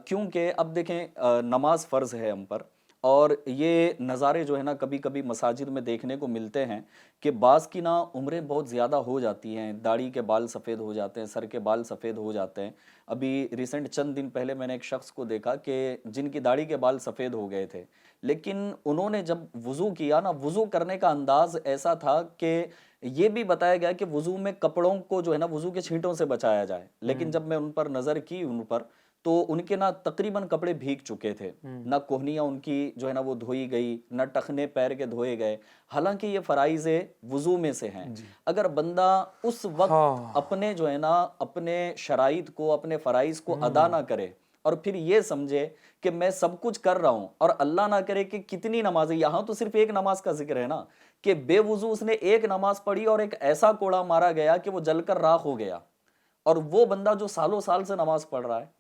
[SPEAKER 5] کیونکہ اب دیکھیں نماز فرض ہے ہم پر، اور یہ نظارے جو ہے نا کبھی کبھی مساجد میں دیکھنے کو ملتے ہیں کہ بعض کی نا عمریں بہت زیادہ ہو جاتی ہیں، داڑھی کے بال سفید ہو جاتے ہیں، سر کے بال سفید ہو جاتے ہیں. ابھی ریسنٹ چند دن پہلے میں نے ایک شخص کو دیکھا کہ جن کی داڑھی کے بال سفید ہو گئے تھے، لیکن انہوں نے جب وضو کیا نا، وضو کرنے کا انداز ایسا تھا کہ یہ بھی بتایا گیا کہ وضو میں کپڑوں کو جو ہے نا وضو کے چھینٹوں سے بچایا جائے. لیکن جب میں ان پر نظر کی ان پر تو ان کے نا تقریباً کپڑے بھیگ چکے تھے، نہ کوہنیاں ان کی جو ہے نا وہ دھوئی گئی، نہ ٹخنے پیر کے دھوئے گئے، حالانکہ یہ فرائض وضو میں سے ہیں. اگر بندہ اس وقت اپنے جو ہے نا اپنے شرائط کو، اپنے فرائض کو ادا نہ کرے اور پھر یہ سمجھے کہ میں سب کچھ کر رہا ہوں، اور اللہ نہ کرے کہ کتنی نمازیں، یہاں تو صرف ایک نماز کا ذکر ہے نا کہ بے وضو اس نے ایک نماز پڑھی اور ایک ایسا کوڑا مارا گیا کہ وہ جل کر راکھ ہو گیا. اور وہ بندہ جو سالوں سال سے نماز پڑھ رہا ہے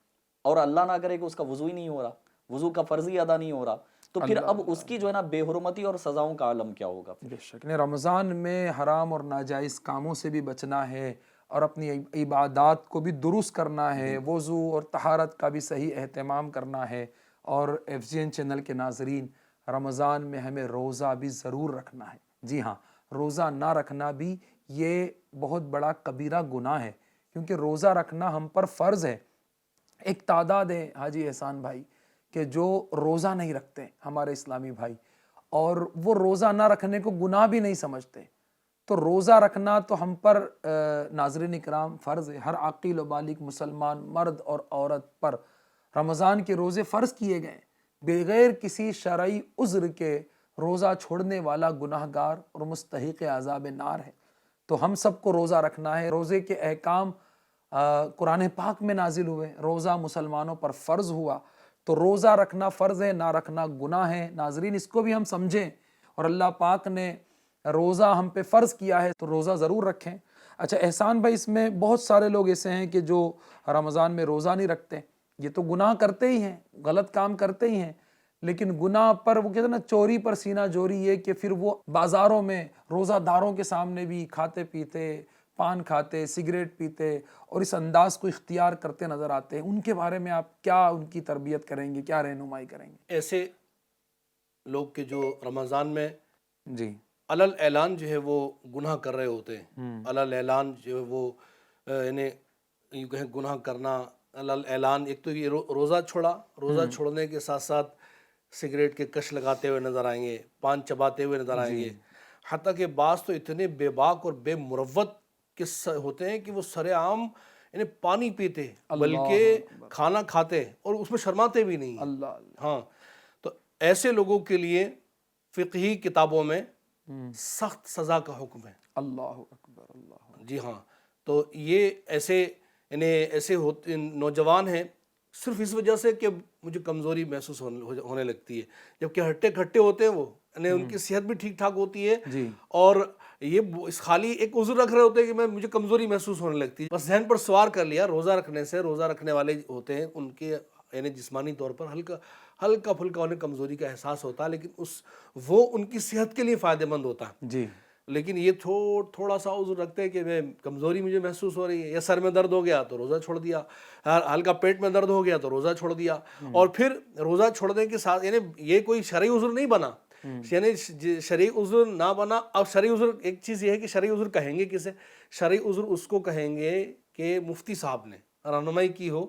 [SPEAKER 5] اور اللہ نہ کرے کہ اس کا وضو ہی نہیں ہو رہا، وضو کا فرض ہی ادا نہیں ہو رہا، تو پھر اب اس کی جو ہے نا بے حرمتی اور سزاؤں کا عالم کیا ہوگا.
[SPEAKER 2] بے شک رمضان میں حرام اور ناجائز کاموں سے بھی بچنا ہے اور اپنی عبادات کو بھی درست کرنا ہے، وضو اور طہارت کا بھی صحیح اہتمام کرنا ہے. اور FGN چینل کے ناظرین، رمضان میں ہمیں روزہ بھی ضرور رکھنا ہے. جی ہاں، روزہ نہ رکھنا بھی یہ بہت بڑا کبیرہ گناہ ہے، کیونکہ روزہ رکھنا ہم پر فرض ہے. ایک تعداد ہے حاجی احسان بھائی کہ جو روزہ نہیں رکھتے ہمارے اسلامی بھائی، اور وہ روزہ نہ رکھنے کو گناہ بھی نہیں سمجھتے. تو روزہ رکھنا تو ہم پر ناظرین اکرام فرض ہے. ہر عاقل و بالغ مسلمان مرد اور عورت پر رمضان کے روزے فرض کیے گئے. بغیر کسی شرعی عذر کے روزہ چھوڑنے والا گناہگار اور مستحق عذاب نار ہے. تو ہم سب کو روزہ رکھنا ہے. روزے کے احکام قرآن پاک میں نازل ہوئے، روزہ مسلمانوں پر فرض ہوا، تو روزہ رکھنا فرض ہے، نہ رکھنا گناہ ہے. ناظرین اس کو بھی ہم سمجھیں، اور اللہ پاک نے روزہ ہم پہ فرض کیا ہے تو روزہ ضرور رکھیں. اچھا احسان بھائی، اس میں بہت سارے لوگ ایسے ہیں کہ جو رمضان میں روزہ نہیں رکھتے. یہ تو گناہ کرتے ہی ہیں، غلط کام کرتے ہی ہیں، لیکن گناہ پر وہ کہتے ہیں نا چوری پر سینہ جوری، یہ کہ پھر وہ بازاروں میں روزہ داروں کے سامنے بھی کھاتے پیتے، پان کھاتے، سگریٹ پیتے اور اس انداز کو اختیار کرتے نظر آتے ہیں. ان کے بارے میں آپ کیا ان کی تربیت کریں گے، کیا رہنمائی کریں گے؟
[SPEAKER 4] ایسے لوگ کہ جو رمضان میں
[SPEAKER 2] جی
[SPEAKER 4] علل اعلان جو ہے وہ گناہ کر رہے ہوتے ہیں، علل اعلان جو ہے وہ یعنی یوں کہیں گناہ کرنا علل اعلان. ایک تو یہ روزہ چھوڑا، روزہ چھوڑنے کے ساتھ ساتھ سگریٹ کے کش لگاتے ہوئے نظر آئیں گے، پان چباتے ہوئے نظر آئیں گے. حتیٰ کہ بعض تو اتنے بے باک اور بے مروت کے ہوتے ہیں کہ وہ سر عام یعنی پانی پیتے بلکہ کھانا کھاتے اور اس میں شرماتے بھی نہیں.
[SPEAKER 2] اللہ
[SPEAKER 4] ہاں، تو ایسے لوگوں کے لیے فقہی کتابوں میں سخت سزا کا حکم ہے.
[SPEAKER 2] اللہ اکبر، اللہ.
[SPEAKER 4] جی ہاں، تو یہ ایسے یعنی ایسے نوجوان ہیں صرف اس وجہ سے کہ مجھے کمزوری محسوس ہونے لگتی ہے، جبکہ ہٹے کھٹے ہوتے ہیں وہ، یعنی ان کی صحت بھی ٹھیک ٹھاک ہوتی ہے اور یہ اس خالی ایک عذر رکھ رہے ہوتے ہیں کہ مجھے کمزوری محسوس ہونے لگتی ہے. بس ذہن پر سوار کر لیا روزہ رکھنے سے. روزہ رکھنے والے ہوتے ہیں ان کے یعنی جسمانی طور پر ہلکا پھلکا انہیں کمزوری کا احساس ہوتا ہے، لیکن وہ ان کی صحت کے لیے فائدہ مند ہوتا ہے.
[SPEAKER 2] جی
[SPEAKER 4] لیکن یہ تھوڑا سا عذر رکھتے ہیں کہ میں کمزوری مجھے محسوس ہو رہی ہے، یا سر میں درد ہو گیا تو روزہ چھوڑ دیا، ہلکا پیٹ میں درد ہو گیا تو روزہ چھوڑ دیا. اور پھر روزہ چھوڑنے کے ساتھ یعنی یہ کوئی شرعی عذر نہیں بنا، یعنی شرعی عذر نہ بنا. اب شرعی عذر ایک چیز یہ ہے کہ شرعی عذر کہیں گے کسے؟ شرعی عذر اس کو کہیں گے کہ مفتی صاحب نے رہنمائی کی ہو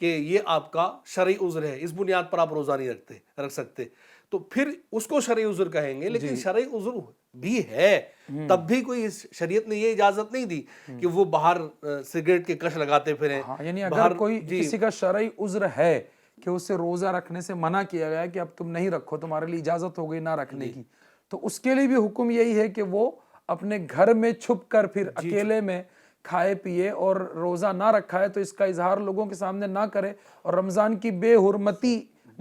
[SPEAKER 4] کہ یہ آپ کا شرعی عذر ہے، اس بنیاد پر آپ روزہ نہیں رکھ سکتے، تو پھر اس کو شرعی عذر کہیں گے. لیکن شرعی عذر بھی ہے تب بھی کوئی شریعت نے یہ اجازت نہیں دی کہ وہ باہر سگریٹ کے کش لگاتے پھریں.
[SPEAKER 2] یعنی اگر کوئی کسی کا شرعی عذر ہے کہ اسے روزہ رکھنے سے منع کیا گیا کہ اب تم نہیں رکھو، تمہارے لیے اجازت ہو گئی نہ رکھنے کی، تو اس کے لیے بھی حکم یہی ہے کہ وہ اپنے گھر میں چھپ کر پھر اکیلے میں کھائے پیے اور روزہ نہ رکھا ہے تو اس کا اظہار لوگوں کے سامنے نہ کرے اور رمضان کی بے حرمتی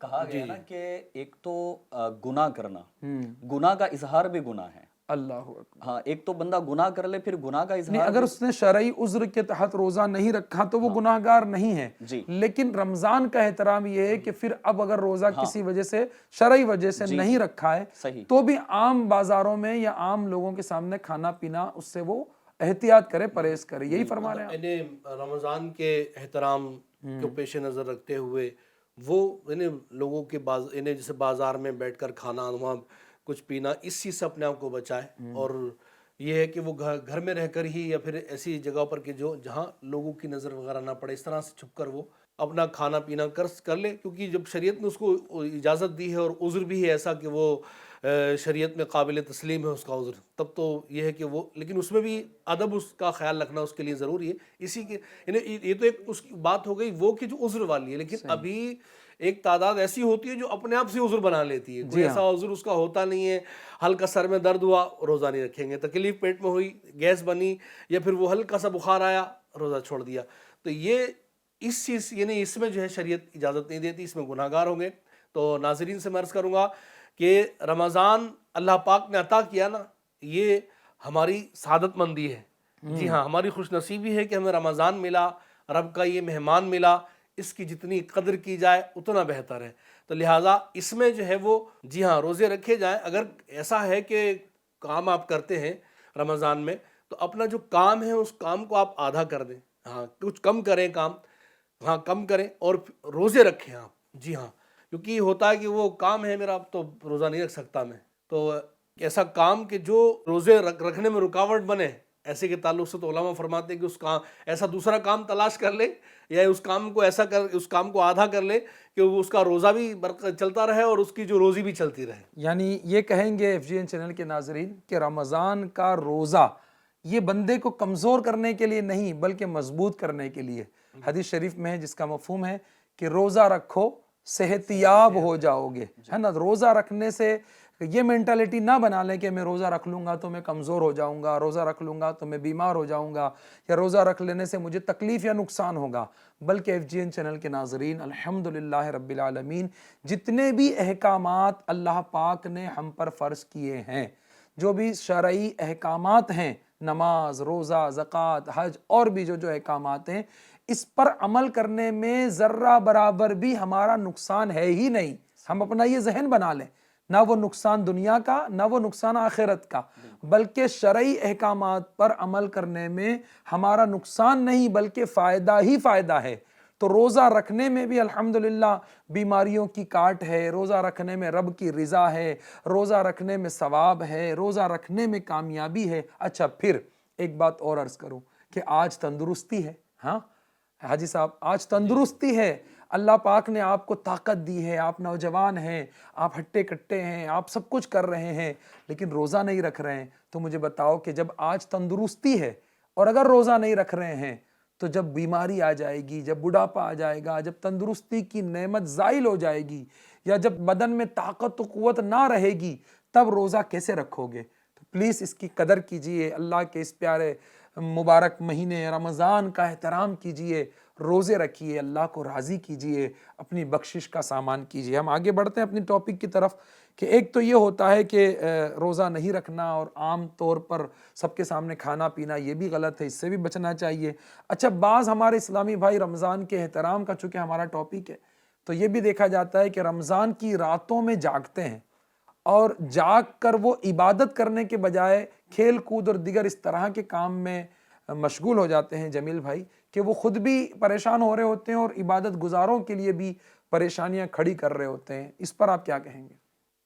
[SPEAKER 5] کہا گیا نا کہ ایک تو گناہ کرنا، گناہ کا اظہار بھی گناہ ہے.
[SPEAKER 2] اللہ اکبر.
[SPEAKER 5] ہاں ایک تو بندہ گناہ کر لے پھر گناہ کا
[SPEAKER 2] نہیں،
[SPEAKER 5] اظہار.
[SPEAKER 2] اگر اس نے شرعی عذر کے تحت روزہ نہیں رکھا تو وہ گناہ گار نہیں ہے.
[SPEAKER 5] جی.
[SPEAKER 2] لیکن رمضان کا احترام یہ ہے کہ پھر اب اگر روزہ کسی وجہ سے شرعی وجہ سے نہیں رکھا ہے
[SPEAKER 5] صحیح.
[SPEAKER 2] تو بھی عام بازاروں میں یا عام لوگوں کے سامنے کھانا پینا اس سے وہ احتیاط کرے، پرہیز کرے. یہی فرما رہے ہیں آپ.
[SPEAKER 4] انہیں رمضان کے احترام کو پیش نظر رکھتے ہوئے وہ انہیں لوگوں کے انہیں جیسے بازار میں بیٹھ کر کھانا، وہاں کچھ پینا، اس چیز سے اپنے آپ کو بچائے. اور یہ ہے کہ وہ گھر میں رہ کر ہی یا پھر ایسی جگہ پر کہ جہاں لوگوں کی نظر وغیرہ نہ پڑے، اس طرح سے چھپ کر وہ اپنا کھانا پینا کر لے. کیونکہ جب شریعت نے اس کو اجازت دی ہے اور عذر بھی ہے ایسا کہ وہ شریعت میں قابل تسلیم ہے اس کا عذر، تب تو یہ ہے کہ وہ، لیکن اس میں بھی ادب اس کا خیال رکھنا اس کے لیے ضروری ہے. اسی کے یہ تو ایک اس کی بات ہو گئی وہ کہ جو عذر والی ہے. لیکن ابھی ایک تعداد ایسی ہوتی ہے جو اپنے آپ سے عذر بنا لیتی ہے. کوئی ایسا عذر اس کا ہوتا نہیں ہے، ہلکا سر میں درد ہوا روزہ نہیں رکھیں گے، تکلیف پیٹ میں ہوئی، گیس بنی، یا پھر وہ ہلکا سا بخار آیا روزہ چھوڑ دیا. تو یہ اس چیز یعنی اس میں جو ہے شریعت اجازت نہیں دیتی، اس میں گناہ گار ہوں گے. تو ناظرین سے میں عرض کروں گا کہ رمضان اللہ پاک نے عطا کیا نا، یہ ہماری سعادت مندی ہے. جی ہاں، ہماری خوش نصیبی ہے کہ ہمیں رمضان ملا، رب کا یہ مہمان ملا. اس کی جتنی قدر کی جائے اتنا بہتر ہے. تو لہٰذا اس میں جو ہے وہ جی ہاں روزے رکھے جائیں. اگر ایسا ہے کہ کام آپ کرتے ہیں رمضان میں تو اپنا جو کام ہے اس کام کو آپ آدھا کر دیں. ہاں کچھ کم کریں کام، ہاں کم کریں اور روزے رکھیں آپ. جی ہاں، کیونکہ یہ ہوتا ہے کہ وہ کام ہے میرا، اب تو روزہ نہیں رکھ سکتا میں. تو ایسا کام کہ جو روزے رکھنے میں رکاوٹ بنے، ایسے کے تعلق سے تو علماء فرماتے ہیں کہ اس کام ایسا دوسرا کام تلاش کر لے، یا اس کام کو ایسا اس کام کو آدھا کر لے کہ وہ اس کا روزہ بھی چلتا رہے اور اس کی جو روزی بھی چلتی رہے.
[SPEAKER 2] یعنی یہ کہیں گے FGN چینل کے ناظرین کہ رمضان کا روزہ یہ بندے کو کمزور کرنے کے لیے نہیں بلکہ مضبوط کرنے کے لیے. حدیث شریف میں ہے جس کا مفہوم ہے کہ روزہ رکھو صحت یاب ہو جاؤ گے، ہے نا. روزہ رکھنے سے یہ مینٹالٹی نہ بنا لیں کہ میں روزہ رکھ لوں گا تو میں کمزور ہو جاؤں گا، روزہ رکھ لوں گا تو میں بیمار ہو جاؤں گا، یا روزہ رکھ لینے سے مجھے تکلیف یا نقصان ہوگا. بلکہ FGN چینل کے ناظرین الحمدللہ رب العالمین جتنے بھی احکامات اللہ پاک نے ہم پر فرض کیے ہیں، جو بھی شرعی احکامات ہیں، نماز، روزہ، زکوٰۃ، حج اور بھی جو احکامات ہیں، اس پر عمل کرنے میں ذرہ برابر بھی ہمارا نقصان ہے ہی نہیں. ہم اپنا یہ ذہن بنا لیں، نہ وہ نقصان دنیا کا نہ وہ نقصان آخرت کا، بلکہ شرعی احکامات پر عمل کرنے میں ہمارا نقصان نہیں بلکہ فائدہ ہی فائدہ ہے. تو روزہ رکھنے میں بھی الحمدللہ بیماریوں کی کاٹ ہے، روزہ رکھنے میں رب کی رضا ہے، روزہ رکھنے میں ثواب ہے، روزہ رکھنے میں کامیابی ہے. اچھا پھر ایک بات اور عرض کروں کہ آج تندرستی ہے. ہاں حاجی صاحب، آج تندرستی ہے، اللہ پاک نے آپ کو طاقت دی ہے، آپ نوجوان ہیں، آپ ہٹے کٹے ہیں، آپ سب کچھ کر رہے ہیں لیکن روزہ نہیں رکھ رہے ہیں. تو مجھے بتاؤ کہ جب آج تندرستی ہے اور اگر روزہ نہیں رکھ رہے ہیں تو جب بیماری آ جائے گی، جب بڑھاپا آ جائے گا، جب تندرستی کی نعمت زائل ہو جائے گی، یا جب بدن میں طاقت و قوت نہ رہے گی، تب روزہ کیسے رکھو گے؟ تو پلیز اس کی قدر کیجئے. اللہ کے اس پیارے مبارک مہینے رمضان کا احترام کیجئے، روزے رکھیے، اللہ کو راضی کیجئے، اپنی بخشش کا سامان کیجئے. ہم آگے بڑھتے ہیں اپنی ٹاپک کی طرف کہ ایک تو یہ ہوتا ہے کہ روزہ نہیں رکھنا اور عام طور پر سب کے سامنے کھانا پینا، یہ بھی غلط ہے، اس سے بھی بچنا چاہیے. اچھا بعض ہمارے اسلامی بھائی رمضان کے احترام کا چونکہ ہمارا ٹاپک ہے تو یہ بھی دیکھا جاتا ہے کہ رمضان کی راتوں میں جاگتے ہیں اور جاگ کر وہ عبادت کرنے کے بجائے کھیل کود اور دیگر اس طرح کے کام میں مشغول ہو جاتے ہیں جمیل بھائی کہ وہ خود بھی پریشان ہو رہے ہوتے ہیں اور عبادت گزاروں کے لیے بھی پریشانیاں کھڑی کر رہے ہوتے ہیں. اس پر آپ کیا کہیں گے؟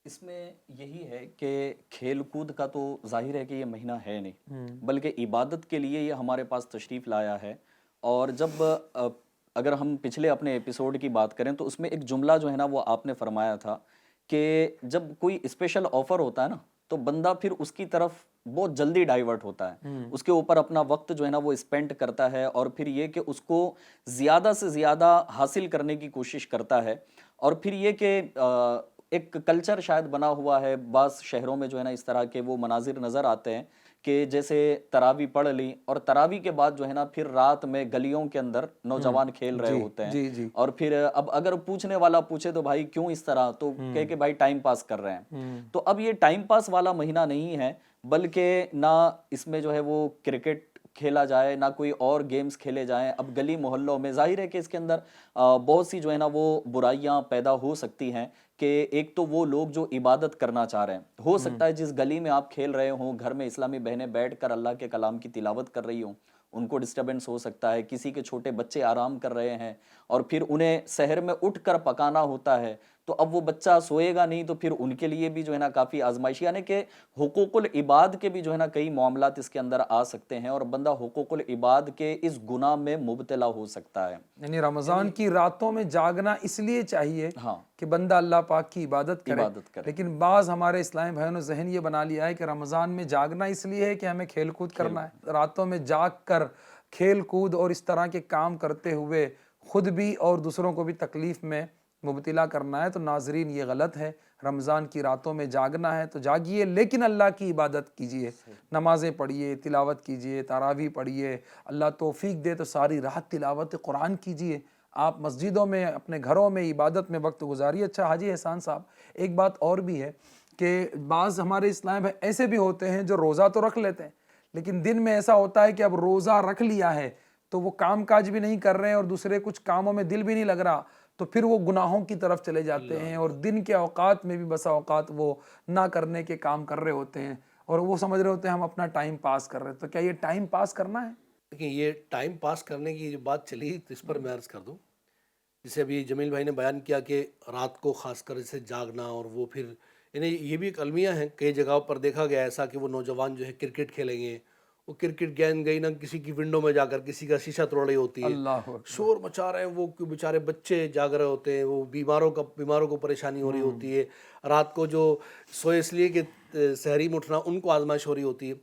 [SPEAKER 5] اس میں یہی ہے کہ کھیل کود کا تو ظاہر ہے کہ یہ مہینہ ہے نہیں، بلکہ عبادت کے لیے یہ ہمارے پاس تشریف لایا ہے. اور جب اگر ہم پچھلے اپنے ایپیسوڈ کی بات کریں تو اس میں ایک جملہ جو ہے نا وہ آپ نے فرمایا تھا کہ جب کوئی اسپیشل آفر ہوتا ہے نا تو بندہ پھر اس کی طرف بہت جلدی ڈائیورٹ ہوتا ہے، اس کے اوپر اپنا وقت جو ہے نا وہ اسپینڈ کرتا ہے، اور پھر یہ کہ اس کو زیادہ سے زیادہ حاصل کرنے کی کوشش کرتا ہے. اور پھر یہ کہ ایک کلچر شاید بنا ہوا ہے بعض شہروں میں جو ہے نا اس طرح کے وہ مناظر نظر آتے ہیں کہ جیسے تراوی پڑھ لی اور تراوی کے بعد جو ہے نا پھر رات میں گلیوں کے اندر نوجوان کھیل رہے ہوتے ہیں، اور پھر اب اگر پوچھنے والا پوچھے تو بھائی کیوں اس طرح، تو کہے کہ بھائی ٹائم پاس کر رہے ہیں۔ تو اب یہ ٹائم پاس والا مہینہ نہیں ہے، بلکہ نہ اس میں جو ہے وہ کرکٹ کھیلا جائے، نہ کوئی اور گیمز کھیلے جائیں۔ اب گلی محلوں میں ظاہر ہے کہ اس کے اندر بہت سی جو ہے نا وہ برائیاں پیدا ہو سکتی ہیں، کہ ایک تو وہ لوگ جو عبادت کرنا چاہ رہے ہیں، ہو سکتا ہے جس گلی میں آپ کھیل رہے ہوں، گھر میں اسلامی بہنیں بیٹھ کر اللہ کے کلام کی تلاوت کر رہی ہوں، ان کو ڈسٹربنس ہو سکتا ہے، کسی کے چھوٹے بچے آرام کر رہے ہیں اور پھر انہیں سحر میں اٹھ کر پکانا ہوتا ہے، تو اب وہ بچہ سوئے گا نہیں، تو پھر ان کے لیے بھی جو ہے نا کافی آزمائش، یعنی کہ حقوق العباد کے بھی جو ہے نا کئی معاملات اس کے اندر آ سکتے ہیں، اور بندہ حقوق العباد کے اس گناہ میں مبتلا ہو سکتا ہے۔
[SPEAKER 2] یعنی رمضان کی راتوں میں جاگنا اس لیے چاہیے
[SPEAKER 5] ہاں
[SPEAKER 2] کہ بندہ اللہ پاک کی عبادت کرے،
[SPEAKER 5] کرے۔
[SPEAKER 2] لیکن بعض ہمارے اسلامی بھائیوں نے ذہن یہ بنا لیا ہے کہ رمضان میں جاگنا اس لیے ہے کہ ہمیں کھیل کود کرنا ہے، راتوں میں جاگ کر کھیل کود اور اس طرح کے کام کرتے ہوئے خود بھی اور دوسروں کو بھی تکلیف میں مبتلا کرنا ہے۔ تو ناظرین یہ غلط ہے، رمضان کی راتوں میں جاگنا ہے تو جاگیے، لیکن اللہ کی عبادت کیجیے، نمازیں پڑھیے، تلاوت کیجیے، تراویح پڑھیے، اللہ توفیق دے تو ساری رات تلاوت قرآن کیجیے، آپ مسجدوں میں اپنے گھروں میں عبادت میں وقت گزاریے۔ اچھا حاجی احسان صاحب، ایک بات اور بھی ہے کہ بعض ہمارے اسلام بھائی ایسے بھی ہوتے ہیں جو روزہ تو رکھ لیتے ہیں، لیکن دن میں ایسا ہوتا ہے کہ اب روزہ رکھ لیا ہے تو وہ کام کاج بھی نہیں کر رہے ہیں اور دوسرے کچھ کاموں میں دل بھی نہیں لگ رہا، تو پھر وہ گناہوں کی طرف چلے جاتے ہیں، اور دن کے اوقات میں بھی بسا اوقات وہ نہ کرنے کے کام کر رہے ہوتے ہیں، اور وہ سمجھ رہے ہوتے ہیں ہم اپنا ٹائم پاس کر رہے ہیں۔ تو کیا یہ ٹائم پاس کرنا ہے؟
[SPEAKER 4] لیکن یہ ٹائم پاس کرنے کی جو بات چلی تو اس پر میں عرض کر دوں، جسے ابھی جمیل بھائی نے بیان کیا کہ رات کو خاص کر اسے جاگنا، اور وہ پھر یعنی یہ بھی ایک المیہ ہیں، کئی جگہوں پر دیکھا گیا ایسا کہ وہ نوجوان جو ہے کرکٹ کھیلیں گے، وہ کرکٹ گیند گئی نہ کسی کی ونڈو میں جا کر کسی کا شیشہ توڑ رہی ہوتی ہے،
[SPEAKER 2] اللہ
[SPEAKER 4] شور مچا رہے ہیں، وہ بیچارے بچے جاگ رہے ہوتے ہیں، وہ بیماروں کو پریشانی ہو رہی ہوتی ہے، رات کو جو سوئے اس لیے کہ سحری میں اٹھنا ان کو آزمائش ہو رہی ہوتی ہے۔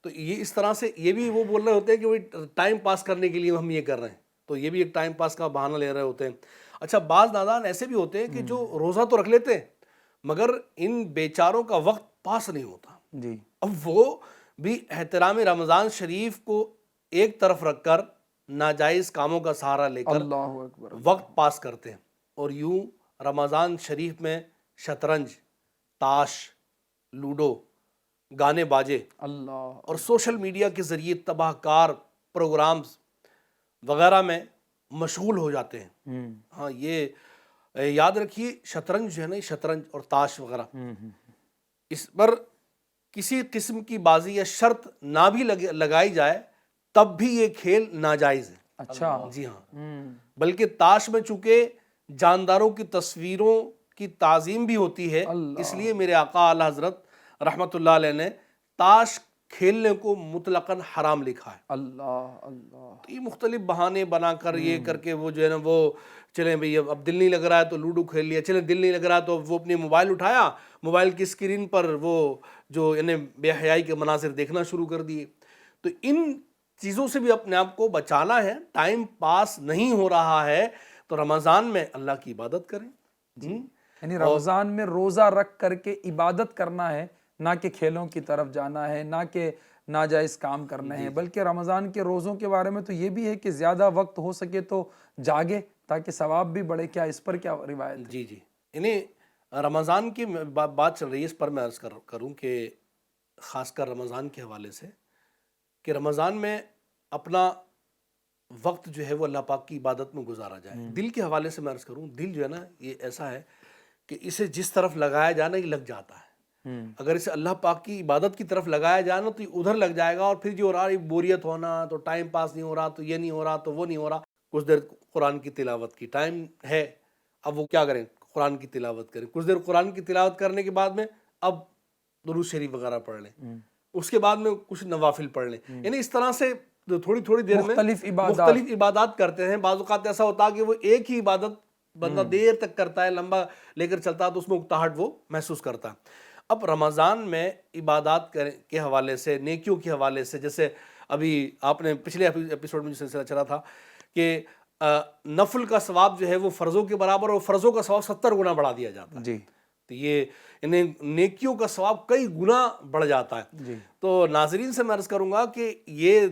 [SPEAKER 4] تو یہ اس طرح سے یہ بھی وہ بول رہے ہوتے ہیں کہ وہ ٹائم پاس کرنے کے لیے ہم یہ کر رہے ہیں، تو یہ بھی ایک ٹائم پاس کا بہانہ لے رہے ہوتے ہیں۔ اچھا، بعض نادان ایسے بھی ہوتے ہیں کہ جو روزہ تو رکھ لیتے ہیں مگر ان بیچاروں کا وقت پاس نہیں ہوتا،
[SPEAKER 2] جی،
[SPEAKER 4] اب وہ بھی احترام رمضان شریف کو ایک طرف رکھ کر ناجائز کاموں کا سہارا لے کر
[SPEAKER 2] اللہ اکبر،
[SPEAKER 4] وقت پاس کرتے ہیں، اور یوں رمضان شریف میں شطرنج، تاش، لوڈو، گانے باجے
[SPEAKER 2] اللہ،
[SPEAKER 4] اور سوشل میڈیا کے ذریعے تباہ کار پروگرامز وغیرہ میں مشغول ہو جاتے ہیں۔ ہاں، یہ یاد رکھیے، شطرنج جو ہے نا، شطرنج اور تاش وغیرہ، اس پر کسی قسم کی بازی یا شرط نہ بھی لگائی جائے تب بھی یہ کھیل ناجائز ہے۔
[SPEAKER 2] اچھا،
[SPEAKER 4] جی ہاں، بلکہ تاش میں چونکہ جانداروں کی تصویروں کی تعظیم بھی ہوتی ہے، اس لیے میرے آقا اعلیٰ حضرت رحمت اللہ علیہ نے تاش کھیلنے کو مطلقاً حرام لکھا ہے۔
[SPEAKER 2] اللہ اللہ،
[SPEAKER 4] تو یہ مختلف بہانے بنا کر یہ کر کے وہ جو ہے نا وہ چلیں بھئی اب دل نہیں لگ رہا ہے تو لوڈو کھیل لیا، چلیں دل نہیں لگ رہا تو وہ اپنی موبائل اٹھایا، موبائل کی اسکرین پر وہ جو یعنی بے حیائی کے مناظر دیکھنا شروع کر دیے۔ تو ان چیزوں سے بھی اپنے آپ کو بچانا ہے، ٹائم پاس نہیں ہو رہا ہے تو رمضان میں اللہ کی عبادت کریں۔
[SPEAKER 2] یعنی رمضان میں روزہ رکھ کر کے عبادت کرنا ہے، نہ کہ کھیلوں کی طرف جانا ہے، نہ کہ ناجائز کام کرنے ہیں، بلکہ رمضان کے روزوں کے بارے میں تو یہ بھی ہے کہ زیادہ وقت ہو سکے تو جاگے تاکہ ثواب بھی بڑھے۔ کیا اس پر کیا روایت ہے؟
[SPEAKER 4] جی، یعنی رمضان کی بات چل رہی ہے، اس پر میں عرض کروں کہ خاص کر رمضان کے حوالے سے کہ رمضان میں اپنا وقت جو ہے وہ اللہ پاک کی عبادت میں گزارا جائے۔ دل کے حوالے سے میں عرض کروں، دل جو ہے نا یہ ایسا ہے کہ اسے جس طرف لگایا جائے نا یہ لگ جاتا ہے۔ اگر اسے اللہ پاک کی عبادت کی طرف لگایا جائے نا تو یہ ادھر لگ جائے گا، اور پھر جو ہو رہا ہے بوریت ہونا، تو ٹائم پاس نہیں ہو رہا، تو یہ نہیں ہو رہا، تو وہ نہیں ہو رہا۔ کچھ دیر قرآن کی تلاوت کی ٹائم ہے، اب وہ کیا کریں، قرآن کی تلاوت کریں، کچھ دیر قرآن کی تلاوت کرنے کے بعد میں اب درود شریف وغیرہ پڑھ لیں، اس کے بعد میں کچھ نوافل پڑھ لیں، یعنی اس طرح سے تھوڑی تھوڑی دیر میں مختلف عبادات کرتے ہیں۔ بعض اوقات ایسا ہوتا ہے کہ وہ ایک ہی عبادت بندہ دیر تک کرتا ہے، لمبا لے کر چلتا ہے، تو اس میں اکتاہٹ وہ محسوس کرتا ہے۔ اب رمضان میں عبادات کے حوالے سے، نیکیوں کے حوالے سے، جیسے ابھی آپ نے پچھلے ایپیسوڈ میں جو سلسلہ چلا تھا کہ نفل کا ثواب جو ہے وہ فرضوں کے برابر، اور فرضوں کا ثواب 70 گنا بڑھا دیا جاتا ہے۔
[SPEAKER 2] جی،
[SPEAKER 4] تو یہ انہیں نیکیوں کا ثواب کئی گنا بڑھ جاتا ہے. تو ناظرین سے میں عرض کروں گا کہ یہ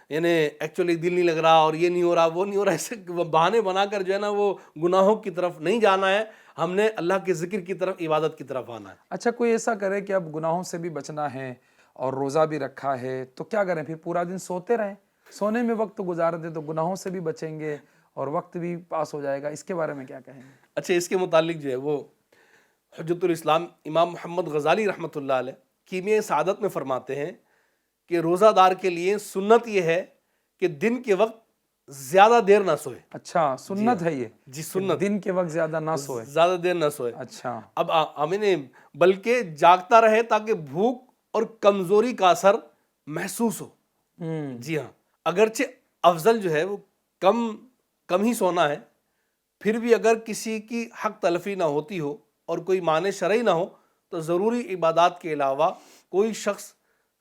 [SPEAKER 4] یعنی ایکچولی دل نہیں لگ رہا اور یہ نہیں ہو رہا وہ نہیں ہو رہا، ایسے بہانے بنا کر جو ہے نا وہ گناہوں کی طرف نہیں جانا ہے. ہم نے اللہ کے ذکر کی طرف، عبادت کی طرف آنا ہے.
[SPEAKER 2] اچھا کوئی ایسا کرے کہ اب گناہوں سے بھی بچنا ہے اور روزہ بھی رکھا ہے تو کیا کریں؟ پھر پورا دن سوتے رہیں، سونے میں وقت گزار دیں تو گناہوں سے بھی بچیں گے اور وقت بھی پاس ہو جائے گا. اس کے بارے میں کیا کہیں گے؟
[SPEAKER 4] اچھا اس کے متعلق جو ہے وہ حجت الاسلام امام محمد غزالی رحمۃ اللہ علیہ کیمیہ سعادت میں فرماتے ہیں کہ روزہ دار کے لیے سنت یہ ہے کہ دن کے وقت زیادہ دیر نہ سوئے.
[SPEAKER 2] اچھا سنت ہے یہ؟
[SPEAKER 4] جی سنت،
[SPEAKER 2] دن کے وقت زیادہ نہ سوئے،
[SPEAKER 4] زیادہ دیر نہ سوئے.
[SPEAKER 2] اچھا
[SPEAKER 4] اب ہمیں بلکہ جاگتا رہے تاکہ بھوک اور کمزوری کا اثر محسوس ہو. جی ہاں، اگرچہ افضل جو ہے وہ کم ہی سونا ہے، پھر بھی اگر کسی کی حق تلفی نہ ہوتی ہو اور کوئی معنی شرعی نہ ہو تو ضروری عبادات کے علاوہ کوئی شخص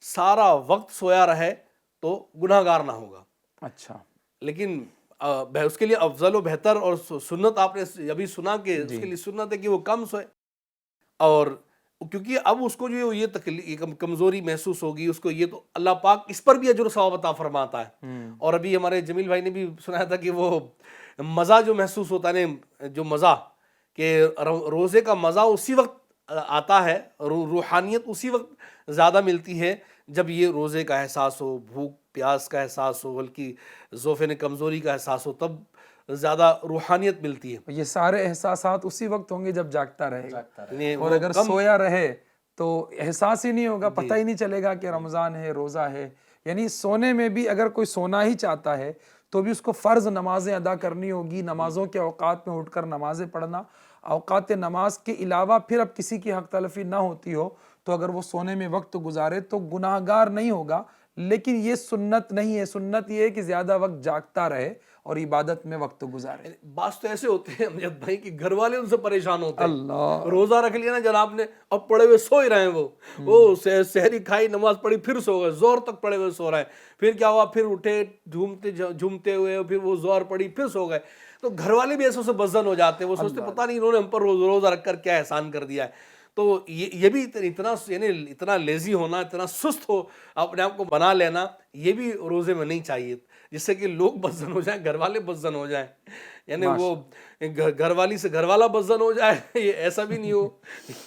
[SPEAKER 4] سارا وقت سویا رہے تو گناہ گار نہ ہوگا.
[SPEAKER 2] اچھا
[SPEAKER 4] لیکن اس کے لیے افضل و بہتر اور سنت آپ نے ابھی سنا کہ اس کے لیے سنت ہے کہ وہ کم سوئے. اور کیونکہ اب اس کو جو یہ تکلیف کمزوری محسوس ہوگی اس کو، یہ تو اللہ پاک اس پر بھی اجر و ثواب عطا فرماتا ہے. اور ابھی ہمارے جمیل بھائی نے بھی سنایا تھا کہ وہ مزہ جو محسوس ہوتا ہے، جو مزہ کہ روزے کا مزہ اسی وقت آتا ہے، روحانیت اسی وقت زیادہ ملتی ہے جب یہ روزے کا احساس ہو، بھوک پیاس کا احساس ہو، بلکہ ذوف کمزوری کا احساس ہو، تب زیادہ روحانیت ملتی ہے.
[SPEAKER 2] یہ سارے احساسات اسی وقت ہوں گے جب جاگتا رہے گا،
[SPEAKER 4] یعنی
[SPEAKER 2] اور
[SPEAKER 4] وہ
[SPEAKER 2] اگر سویا رہے تو احساس ہی نہیں ہوگا، پتہ ہی نہیں چلے گا کہ رمضان ہے، روزہ ہے. یعنی سونے میں بھی اگر کوئی سونا ہی چاہتا ہے تو بھی اس کو فرض نمازیں ادا کرنی ہوگی، نمازوں کے اوقات میں اٹھ کر نمازیں پڑھنا. اوقات نماز کے علاوہ پھر اب کسی کی حق تلفی نہ ہوتی ہو تو اگر وہ سونے میں وقت گزارے تو گناہ گار نہیں ہوگا. لیکن یہ سنت نہیں ہے. سنت یہ ہے کہ زیادہ وقت جاگتا رہے اور عبادت میں وقت گزارے.
[SPEAKER 4] بعض تو ایسے ہوتے ہیں امجد بھائی کہ گھر والے ان سے پریشان ہوتے ہیں.
[SPEAKER 2] اللہ،
[SPEAKER 4] روزہ رکھ لیا نا جناب نے، اب پڑے ہوئے سو ہی رہے ہیں، وہ سحری کھائی، نماز پڑھی، پھر سو گئے، زور تک پڑے ہوئے سو رہے ہیں. پھر کیا ہوا، پھر اٹھے جھومتے ہوئے، پھر وہ زور پڑی، پھر سو گئے. تو گھر والے بھی ایسے سے بزن ہو جاتے ہیں، وہ سوچتے پتہ نہیں انہوں نے ہم پر روزہ رکھ کر کیا احسان کر دیا ہے. تو یہ بھی اتنا لیزی ہونا، اتنا سست ہو اپنے آپ کو بنا لینا، یہ بھی روزے میں نہیں چاہیے، جس سے کہ لوگ بزن ہو جائیں، گھر والے بزن ہو جائیں. یعنی وہ گھر والی سے گھر والا بزن ہو جائے، یہ ایسا بھی نہیں ہو،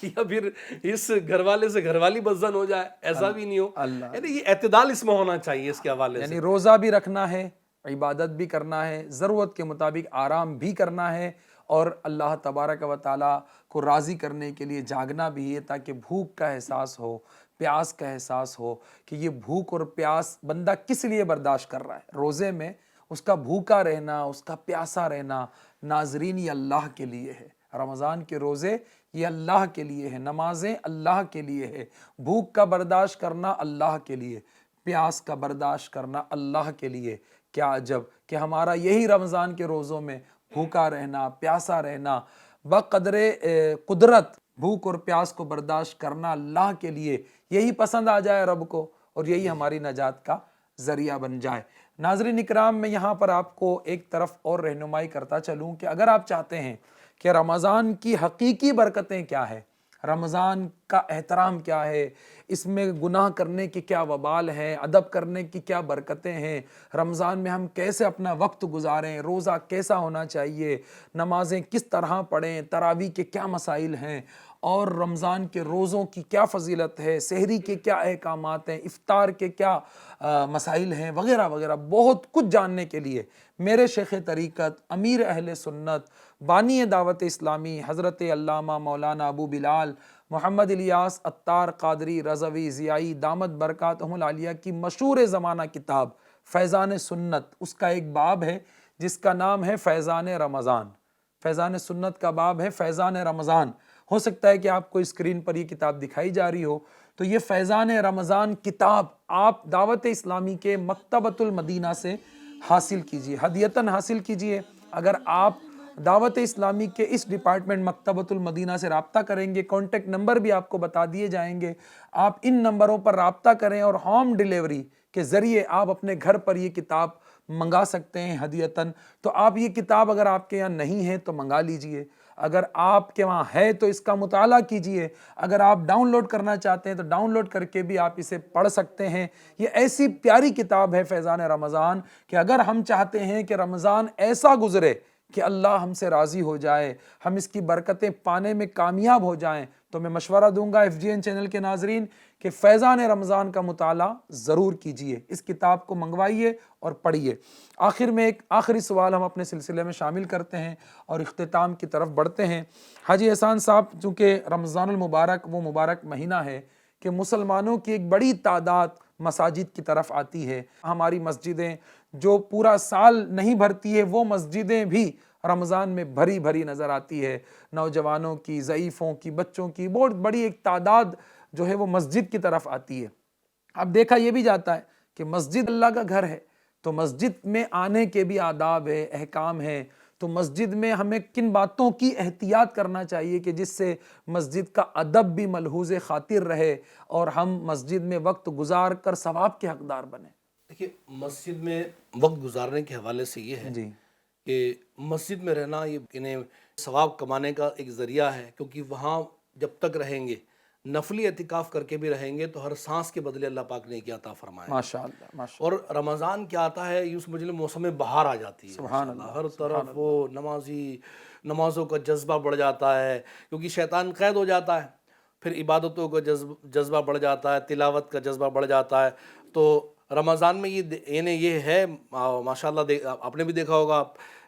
[SPEAKER 4] یا پھر اس گھر والے سے گھر والی بزن ہو جائے، ایسا بھی نہیں ہو. یعنی یہ اعتدال اس میں ہونا چاہیے اس کے حوالے سے.
[SPEAKER 2] یعنی روزہ بھی رکھنا ہے، عبادت بھی کرنا ہے، ضرورت کے مطابق آرام بھی کرنا ہے، اور اللہ تبارک و تعالیٰ کو راضی کرنے کے لیے جاگنا بھی ہے تاکہ بھوک کا احساس ہو، پیاس کا احساس ہو کہ یہ بھوک اور پیاس بندہ کس لیے برداشت کر رہا ہے. روزے میں اس کا بھوکا رہنا، اس کا پیاسا رہنا، ناظرین یہ اللہ کے لیے ہے. رمضان کے روزے یہ اللہ کے لیے ہے، نمازیں اللہ کے لیے ہے، بھوک کا برداشت کرنا اللہ کے لیے، پیاس کا برداشت کرنا اللہ کے لیے. کیا عجب کہ ہمارا یہی رمضان کے روزوں میں بھوکا رہنا، پیاسا رہنا، بقدر قدرت بھوک اور پیاس کو برداشت کرنا اللہ کے لیے، یہی پسند آ جائے رب کو اور یہی ہماری نجات کا ذریعہ بن جائے. ناظرین اکرام، میں یہاں پر آپ کو ایک طرف اور رہنمائی کرتا چلوں کہ اگر آپ چاہتے ہیں کہ رمضان کی حقیقی برکتیں کیا ہے، رمضان کا احترام کیا ہے، اس میں گناہ کرنے کی کیا وبال ہے، ادب کرنے کی کیا برکتیں ہیں، رمضان میں ہم کیسے اپنا وقت گزاریں، روزہ کیسا ہونا چاہیے، نمازیں کس طرح پڑھیں، تراویح کے کیا مسائل ہیں، اور رمضان کے روزوں کی کیا فضیلت ہے، سحری کے کیا احکامات ہیں، افطار کے کیا مسائل ہیں، وغیرہ وغیرہ، بہت کچھ جاننے کے لیے میرے شیخ طریقت، امیر اہل سنت، بانی دعوت اسلامی حضرت علامہ مولانا ابو بلال محمد الیاس عطار قادری رضوی ضیائی دامت برکاتہم العالیہ کی مشہور زمانہ کتاب فیضان سنت، اس کا ایک باب ہے جس کا نام ہے فیضان رمضان. فیضان سنت کا باب ہے فیضان رمضان. ہو سکتا ہے کہ آپ کو اسکرین پر یہ کتاب دکھائی جا رہی ہو. تو یہ فیضان رمضان کتاب آپ دعوت اسلامی کے مکتبۃ المدینہ سے حاصل کیجیے، ہدیتاً حاصل کیجیے. اگر آپ دعوت اسلامی کے اس ڈپارٹمنٹ مکتبۃ المدینہ سے رابطہ کریں گے، کانٹیکٹ نمبر بھی آپ کو بتا دیے جائیں گے، آپ ان نمبروں پر رابطہ کریں اور ہوم ڈیلیوری کے ذریعے آپ اپنے گھر پر یہ کتاب منگا سکتے ہیں ہدیتاً. تو آپ یہ کتاب اگر آپ کے یہاں نہیں ہے تو منگا لیجئے. اگر آپ کے وہاں ہے تو اس کا مطالعہ کیجئے، اگر آپ ڈاؤن لوڈ کرنا چاہتے ہیں تو ڈاؤن لوڈ کر کے بھی آپ اسے پڑھ سکتے ہیں۔ یہ ایسی پیاری کتاب ہے فیضان رمضان کہ اگر ہم چاہتے ہیں کہ رمضان ایسا گزرے کہ اللہ ہم سے راضی ہو جائے، ہم اس کی برکتیں پانے میں کامیاب ہو جائیں، تو میں مشورہ دوں گا FGN چینل کے ناظرین کہ فیضان رمضان کا مطالعہ ضرور کیجئے، اس کتاب کو منگوائیے اور پڑھیے۔ آخر میں ایک آخری سوال ہم اپنے سلسلے میں شامل کرتے ہیں اور اختتام کی طرف بڑھتے ہیں۔ حاجی احسان صاحب، چونکہ رمضان المبارک وہ مبارک مہینہ ہے کہ مسلمانوں کی ایک بڑی تعداد مساجد کی طرف آتی ہے، ہماری مسجدیں جو پورا سال نہیں بھرتی ہے وہ مسجدیں بھی رمضان میں بھری بھری نظر آتی ہے، نوجوانوں کی، ضعیفوں کی، بچوں کی بہت بڑی ایک تعداد جو ہے وہ مسجد کی طرف آتی ہے۔ اب دیکھا یہ بھی جاتا ہے کہ مسجد اللہ کا گھر ہے، تو مسجد میں آنے کے بھی آداب ہے، احکام ہے، تو مسجد میں ہمیں کن باتوں کی احتیاط کرنا چاہیے کہ جس سے مسجد کا ادب بھی ملحوظ خاطر رہے اور ہم مسجد میں وقت گزار کر ثواب کے حقدار بنیں؟
[SPEAKER 4] دیکھیے، مسجد میں وقت گزارنے کے حوالے سے یہ ہے
[SPEAKER 2] جی
[SPEAKER 4] کہ مسجد میں رہنا یہ انہیں ثواب کمانے کا ایک ذریعہ ہے، کیونکہ وہاں جب تک رہیں گے، نفلی اعتکاف کر کے بھی رہیں گے، تو ہر سانس کے بدلے اللہ پاک نے کیا عطا فرمایا۔
[SPEAKER 2] ماشاءاللہ ماشاءاللہ،
[SPEAKER 4] اور رمضان کیا آتا ہے، یوں سمجھ لیں موسم بہار آ جاتی ہے،
[SPEAKER 2] سبحان اللہ،
[SPEAKER 4] ہر طرف وہ نمازوں کا جذبہ بڑھ جاتا ہے، کیونکہ شیطان قید ہو جاتا ہے، پھر عبادتوں کا جذبہ بڑھ جاتا ہے، تلاوت کا جذبہ بڑھ جاتا ہے۔ تو رمضان میں یہ ہے ماشاءاللہ، آپ نے بھی دیکھا ہوگا،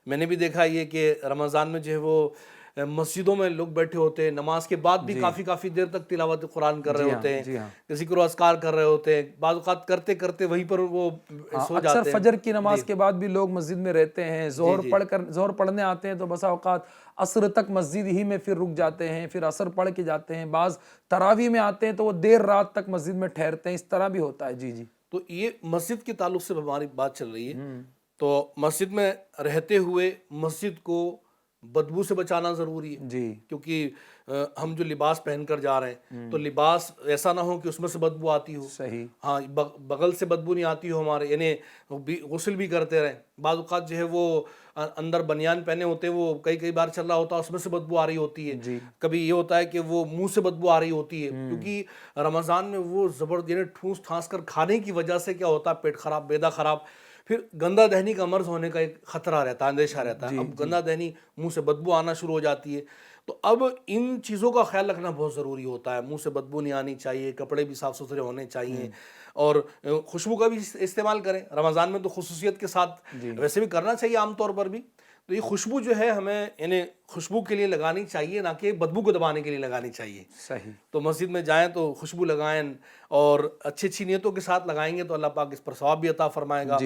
[SPEAKER 4] میں نے بھی دیکھا یہ کہ رمضان میں جو ہے وہ مسجدوں میں لوگ بیٹھے ہوتے ہیں، نماز کے بعد بھی کافی دیر تک تلاوت قرآن کر رہے ہوتے ہیں، ذکر و اذکار کر رہے ہوتے ہیں، بعض اوقات کرتے کرتے وہیں پر وہ سو جاتے ہیں۔
[SPEAKER 2] اکثر فجر کی نماز کے بعد بھی لوگ مسجد میں رہتے ہیں، ظہر پڑھنے آتے ہیں تو بسا اوقات عصر تک مسجد ہی میں پھر رک جاتے ہیں، پھر عصر پڑھ کے جاتے ہیں، بعض تراویح میں آتے ہیں تو وہ دیر رات تک مسجد میں ٹھہرتے ہیں، اس طرح بھی ہوتا ہے۔ جی جی،
[SPEAKER 4] تو یہ مسجد کے تعلق سے ہماری بات چل رہی ہے، تو مسجد میں رہتے ہوئے مسجد کو بدبو سے بچانا ضروری ہے،
[SPEAKER 2] جی،
[SPEAKER 4] کیونکہ ہم جو لباس پہن کر جا رہے ہیں تو لباس ایسا نہ ہو کہ اس میں سے بدبو آتی ہو،
[SPEAKER 2] صحیح،
[SPEAKER 4] ہاں بغل سے بدبو نہیں آتی ہو ہمارے، یعنی غسل بھی کرتے رہیں۔ بعض اوقات جو ہے وہ اندر بنیان پہنے ہوتے ہیں، وہ کئی بار چل رہا ہوتا ہے، اس میں سے بدبو آ رہی ہوتی ہے، کبھی یہ ہوتا ہے کہ وہ منہ سے بدبو آ رہی ہوتی ہے، کیونکہ رمضان میں وہ یعنی ٹھونس ٹھانس کر کھانے کی وجہ سے کیا ہوتا ہے، پیٹ خراب، معدہ خراب، پھر گندہ دہنی کا مرض ہونے کا ایک خطرہ رہتا ہے، اندیشہ رہتا ہے۔ اب گندہ دہنی، منہ سے بدبو آنا شروع ہو جاتی ہے، تو اب ان چیزوں کا خیال رکھنا بہت ضروری ہوتا ہے۔ منہ سے بدبو نہیں آنی چاہیے، کپڑے بھی صاف ستھرے ہونے چاہیے، اور خوشبو کا بھی استعمال کریں رمضان میں، تو خصوصیت کے ساتھ ویسے بھی کرنا چاہیے عام طور پر بھی۔ تو یہ خوشبو جو ہے ہمیں یعنی خوشبو کے لیے لگانی چاہیے، نہ کہ بدبو کو دبانے کے لیے لگانی چاہیے۔
[SPEAKER 2] صحیح،
[SPEAKER 4] تو مسجد میں جائیں تو خوشبو لگائیں، اور اچھی نیتوں کے ساتھ لگائیں گے تو اللہ پاک اس پر ثواب بھی عطا فرمائے گا۔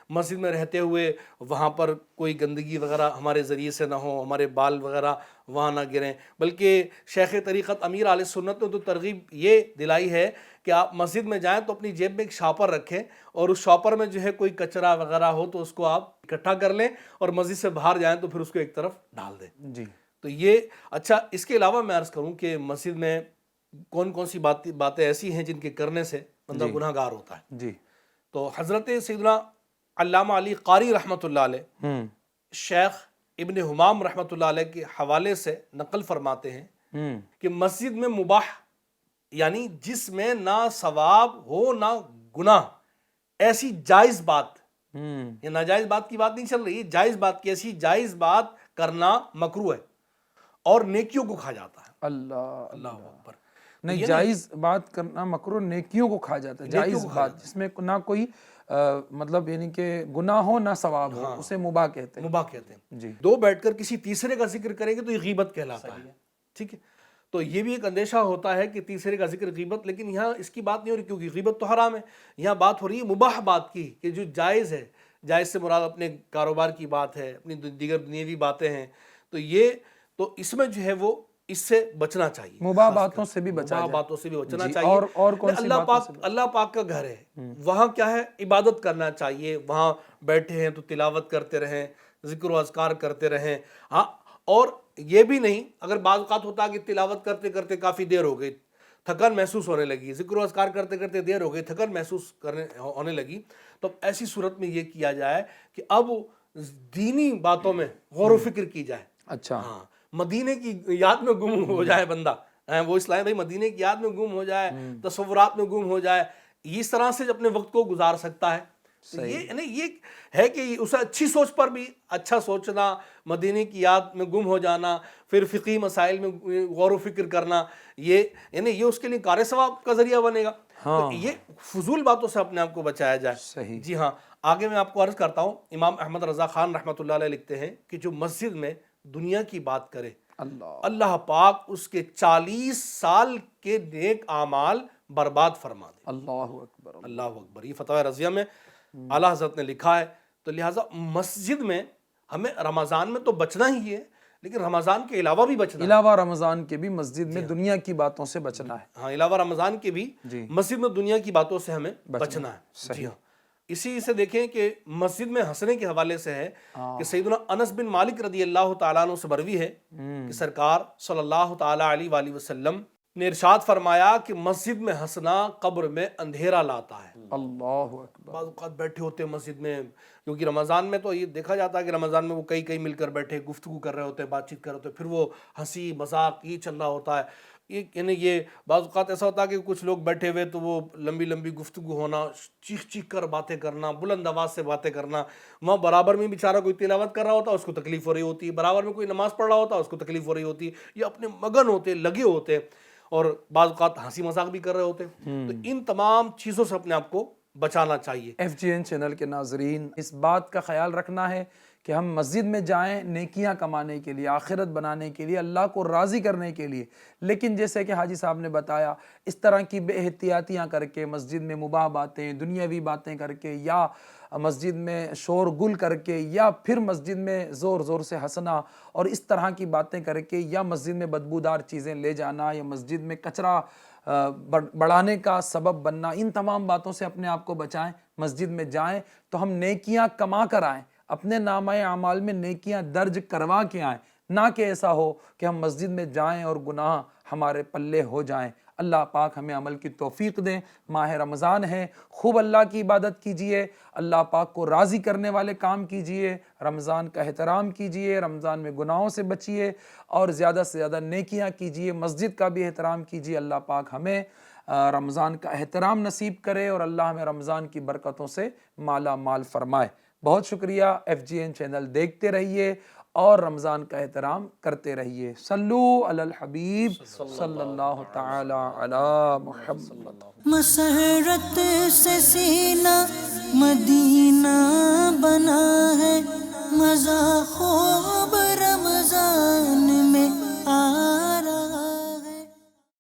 [SPEAKER 4] مسجد میں رہتے ہوئے وہاں پر کوئی گندگی وغیرہ ہمارے ذریعے سے نہ ہو، ہمارے بال وغیرہ وہاں نہ گریں، بلکہ شیخ طریقت امیر علیہ سنت نے تو ترغیب یہ دلائی ہے کہ آپ مسجد میں جائیں تو اپنی جیب میں ایک شاپر رکھیں، اور اس شاپر میں جو ہے کوئی کچرا وغیرہ ہو تو اس کو آپ اکٹھا کر لیں، اور مسجد سے باہر جائیں تو پھر اس کو ایک طرف ڈال دیں۔
[SPEAKER 2] جی،
[SPEAKER 4] تو یہ اچھا، اس کے علاوہ میں عرض کروں کہ مسجد میں کون سی باتیں ایسی ہیں جن کے کرنے سے بندہ گناہ گار ہوتا ہے۔
[SPEAKER 2] جی،
[SPEAKER 4] تو حضرت سیدنا علامہ علی قاری رحمۃ اللہ علیہ شیخ ابن حمام رحمۃ اللہ علیہ کے حوالے سے نقل فرماتے ہیں کہ مسجد میں مباح، یعنی جس میں نہ ثواب ہو نہ گناہ، ایسی جائز بات، یہ ناجائز بات کی بات نہیں چل رہی، جائز بات کی، ایسی جائز بات کرنا مکروہ ہے اور نیکیوں کو کھا جاتا ہے۔ اللہ اکبر۔
[SPEAKER 2] نہیں، جائز بات کرنا مکروہ نیکیوں کو کھا جاتا ہے، جائز بات جس میں نہ کوئی مطلب یعنی کہ گناہ ہو نہ ثواب ہو، اسے مباح کہتے ہیں۔
[SPEAKER 4] مباح کہتے ہیں۔
[SPEAKER 2] جی،
[SPEAKER 4] دو بیٹھ کر کسی تیسرے کا ذکر کریں گے تو یہ غیبت کہلاتا ہے، ٹھیک ہے؟ تو یہ بھی ایک اندیشہ ہوتا ہے کہ تیسرے کا ذکر غیبت، لیکن یہاں اس کی بات نہیں ہو رہی، کیونکہ غیبت تو حرام ہے، یہاں بات ہو رہی ہے مباح بات کی، کہ جو جائز ہے، جائز سے مراد اپنے کاروبار کی بات ہے، اپنی دیگر دنیاوی باتیں ہیں، تو اس میں جو ہے وہ اس سے بچنا چاہیے،
[SPEAKER 2] مباح باتوں سے بھی بچنا
[SPEAKER 4] مباح باتوں سے بھی بچنا
[SPEAKER 2] جی،
[SPEAKER 4] چاہیے۔
[SPEAKER 2] اور کون سی باتوں سے؟
[SPEAKER 4] اللہ پاک کا گھر ہے، وہاں کیا ہے، عبادت کرنا چاہیے، وہاں بیٹھے ہیں تو تلاوت کرتے رہیں، ذکر و اذکار کرتے رہیں، ہاں، اور یہ بھی نہیں، اگر بعض اوقات ہوتا ہے کہ تلاوت کرتے کرتے کافی دیر ہو گئی، تھکن محسوس ہونے لگی، ذکر و اذکار کرتے کرتے دیر ہو گئی، تھکن محسوس ہونے لگی، تو ایسی صورت میں یہ کیا جائے کہ اب دینی باتوں میں غور و فکر کی جائے۔
[SPEAKER 2] اچھا،
[SPEAKER 4] ہاں، مدینے کی یاد میں گم ہو جائے بندہ، وہ اسلام بھائی مدینے کی یاد میں گم ہو جائے، تصورات میں گم ہو جائے، اس طرح سے اپنے وقت کو گزار سکتا ہے۔ یہ ہے کہ اسے اچھی سوچ پر بھی اچھا سوچنا، مدینے کی یاد میں گم ہو جانا، پھر فقہی مسائل میں غور و فکر کرنا، یہ اس کے لیے کار ثواب کا ذریعہ بنے گا۔ تو یہ فضول باتوں سے اپنے آپ کو بچایا جائے۔
[SPEAKER 2] صحیح۔
[SPEAKER 4] جی ہاں، آگے میں آپ کو عرض کرتا ہوں، امام احمد رضا خان رحمۃ اللہ علیہ لکھتے ہیں کہ جو مسجد میں دنیا کی بات کرے، اللہ پاک اس کے 40 سال کے نیک اعمال برباد فرما دے۔
[SPEAKER 2] اللہ اکبر،
[SPEAKER 4] اللہ اکبر، یہ فتاوی رضیہ میں اعلیٰ حضرت نے لکھا ہے۔ تو لہٰذا مسجد میں ہمیں رمضان میں تو بچنا ہی ہے، لیکن رمضان کے علاوہ بھی بچنا ہے۔
[SPEAKER 2] علاوہ رمضان کے بھی مسجد میں دنیا کی باتوں سے بچنا ہے۔
[SPEAKER 4] ہاں، علاوہ رمضان کے بھی مسجد میں دنیا کی باتوں سے ہمیں بچنا ہے۔ جی ہاں، اسی سے دیکھیں کہ مسجد میں ہنسنے کے حوالے سے ہے کہ سیدنا انس بن مالک رضی اللہ تعالیٰ عنہ سے مروی ہے کہ سرکار صلی اللہ تعالیٰ علیہ وآلہ وسلم نے ارشاد فرمایا کہ مسجد میں ہنسنا قبر میں اندھیرا لاتا ہے۔
[SPEAKER 2] اللہ اکبر۔
[SPEAKER 4] بعض اوقات بیٹھے ہوتے ہیں مسجد میں، کیونکہ رمضان میں تو یہ دیکھا جاتا ہے کہ رمضان میں وہ کئی مل کر بیٹھے گفتگو کر رہے ہوتے ہیں، بات چیت کر رہے ہوتے ہیں، پھر وہ ہنسی مذاق یہ چل رہا ہوتا ہے۔ یہ بعض اوقات ایسا ہوتا ہے کہ کچھ لوگ بیٹھے ہوئے تو وہ لمبی گفتگو ہونا، چیخ کر باتیں کرنا، بلند آواز سے باتیں کرنا، وہاں برابر میں بیچارہ کوئی تلاوت کر رہا ہوتا ہے، اس کو تکلیف ہو رہی ہوتی ہے، برابر میں کوئی نماز پڑھ رہا ہوتا ہے، اس کو تکلیف ہو رہی ہوتی ہے، یہ اپنے مگن ہوتے، لگے ہوتے، اور بعض اوقات ہنسی مذاق بھی کر رہے ہوتے ہیں۔ تو ان تمام چیزوں سے اپنے آپ کو بچانا چاہیے۔
[SPEAKER 2] FGN چینل کے ناظرین، اس بات کا خیال رکھنا ہے کہ ہم مسجد میں جائیں نیکیاں کمانے کے لیے، آخرت بنانے کے لیے، اللہ کو راضی کرنے کے لیے، لیکن جیسے کہ حاجی صاحب نے بتایا، اس طرح کی بے احتیاطیاں کر کے مسجد میں مباح باتیں، دنیاوی باتیں کر کے، یا مسجد میں شور گل کر کے، یا پھر مسجد میں زور سے ہنسنا اور اس طرح کی باتیں کر کے، یا مسجد میں بدبودار چیزیں لے جانا، یا مسجد میں کچرا بڑھانے کا سبب بننا، ان تمام باتوں سے اپنے آپ کو بچائیں۔ مسجد میں جائیں تو ہم نیکیاں کما کر آئیں، اپنے نامہ اعمال میں نیکیاں درج کروا کے آئیں، نہ کہ ایسا ہو کہ ہم مسجد میں جائیں اور گناہ ہمارے پلے ہو جائیں۔ اللہ پاک ہمیں عمل کی توفیق دیں۔ ماہ رمضان ہے، خوب اللہ کی عبادت کیجئے، اللہ پاک کو راضی کرنے والے کام کیجئے، رمضان کا احترام کیجئے، رمضان میں گناہوں سے بچیے اور زیادہ سے زیادہ نیکیاں کیجئے، مسجد کا بھی احترام کیجئے۔ اللہ پاک ہمیں رمضان کا احترام نصیب کرے اور اللہ ہمیں رمضان کی برکتوں سے مالا مال فرمائے۔ بہت شکریہ۔ FGN چینل دیکھتے رہیے اور رمضان کا احترام کرتے رہیے۔ صلو علی الحبیب صلی اللہ تعالی علی محمد۔
[SPEAKER 1] مسرت سے سینہ مدینہ بنا ہے، مزہ خوب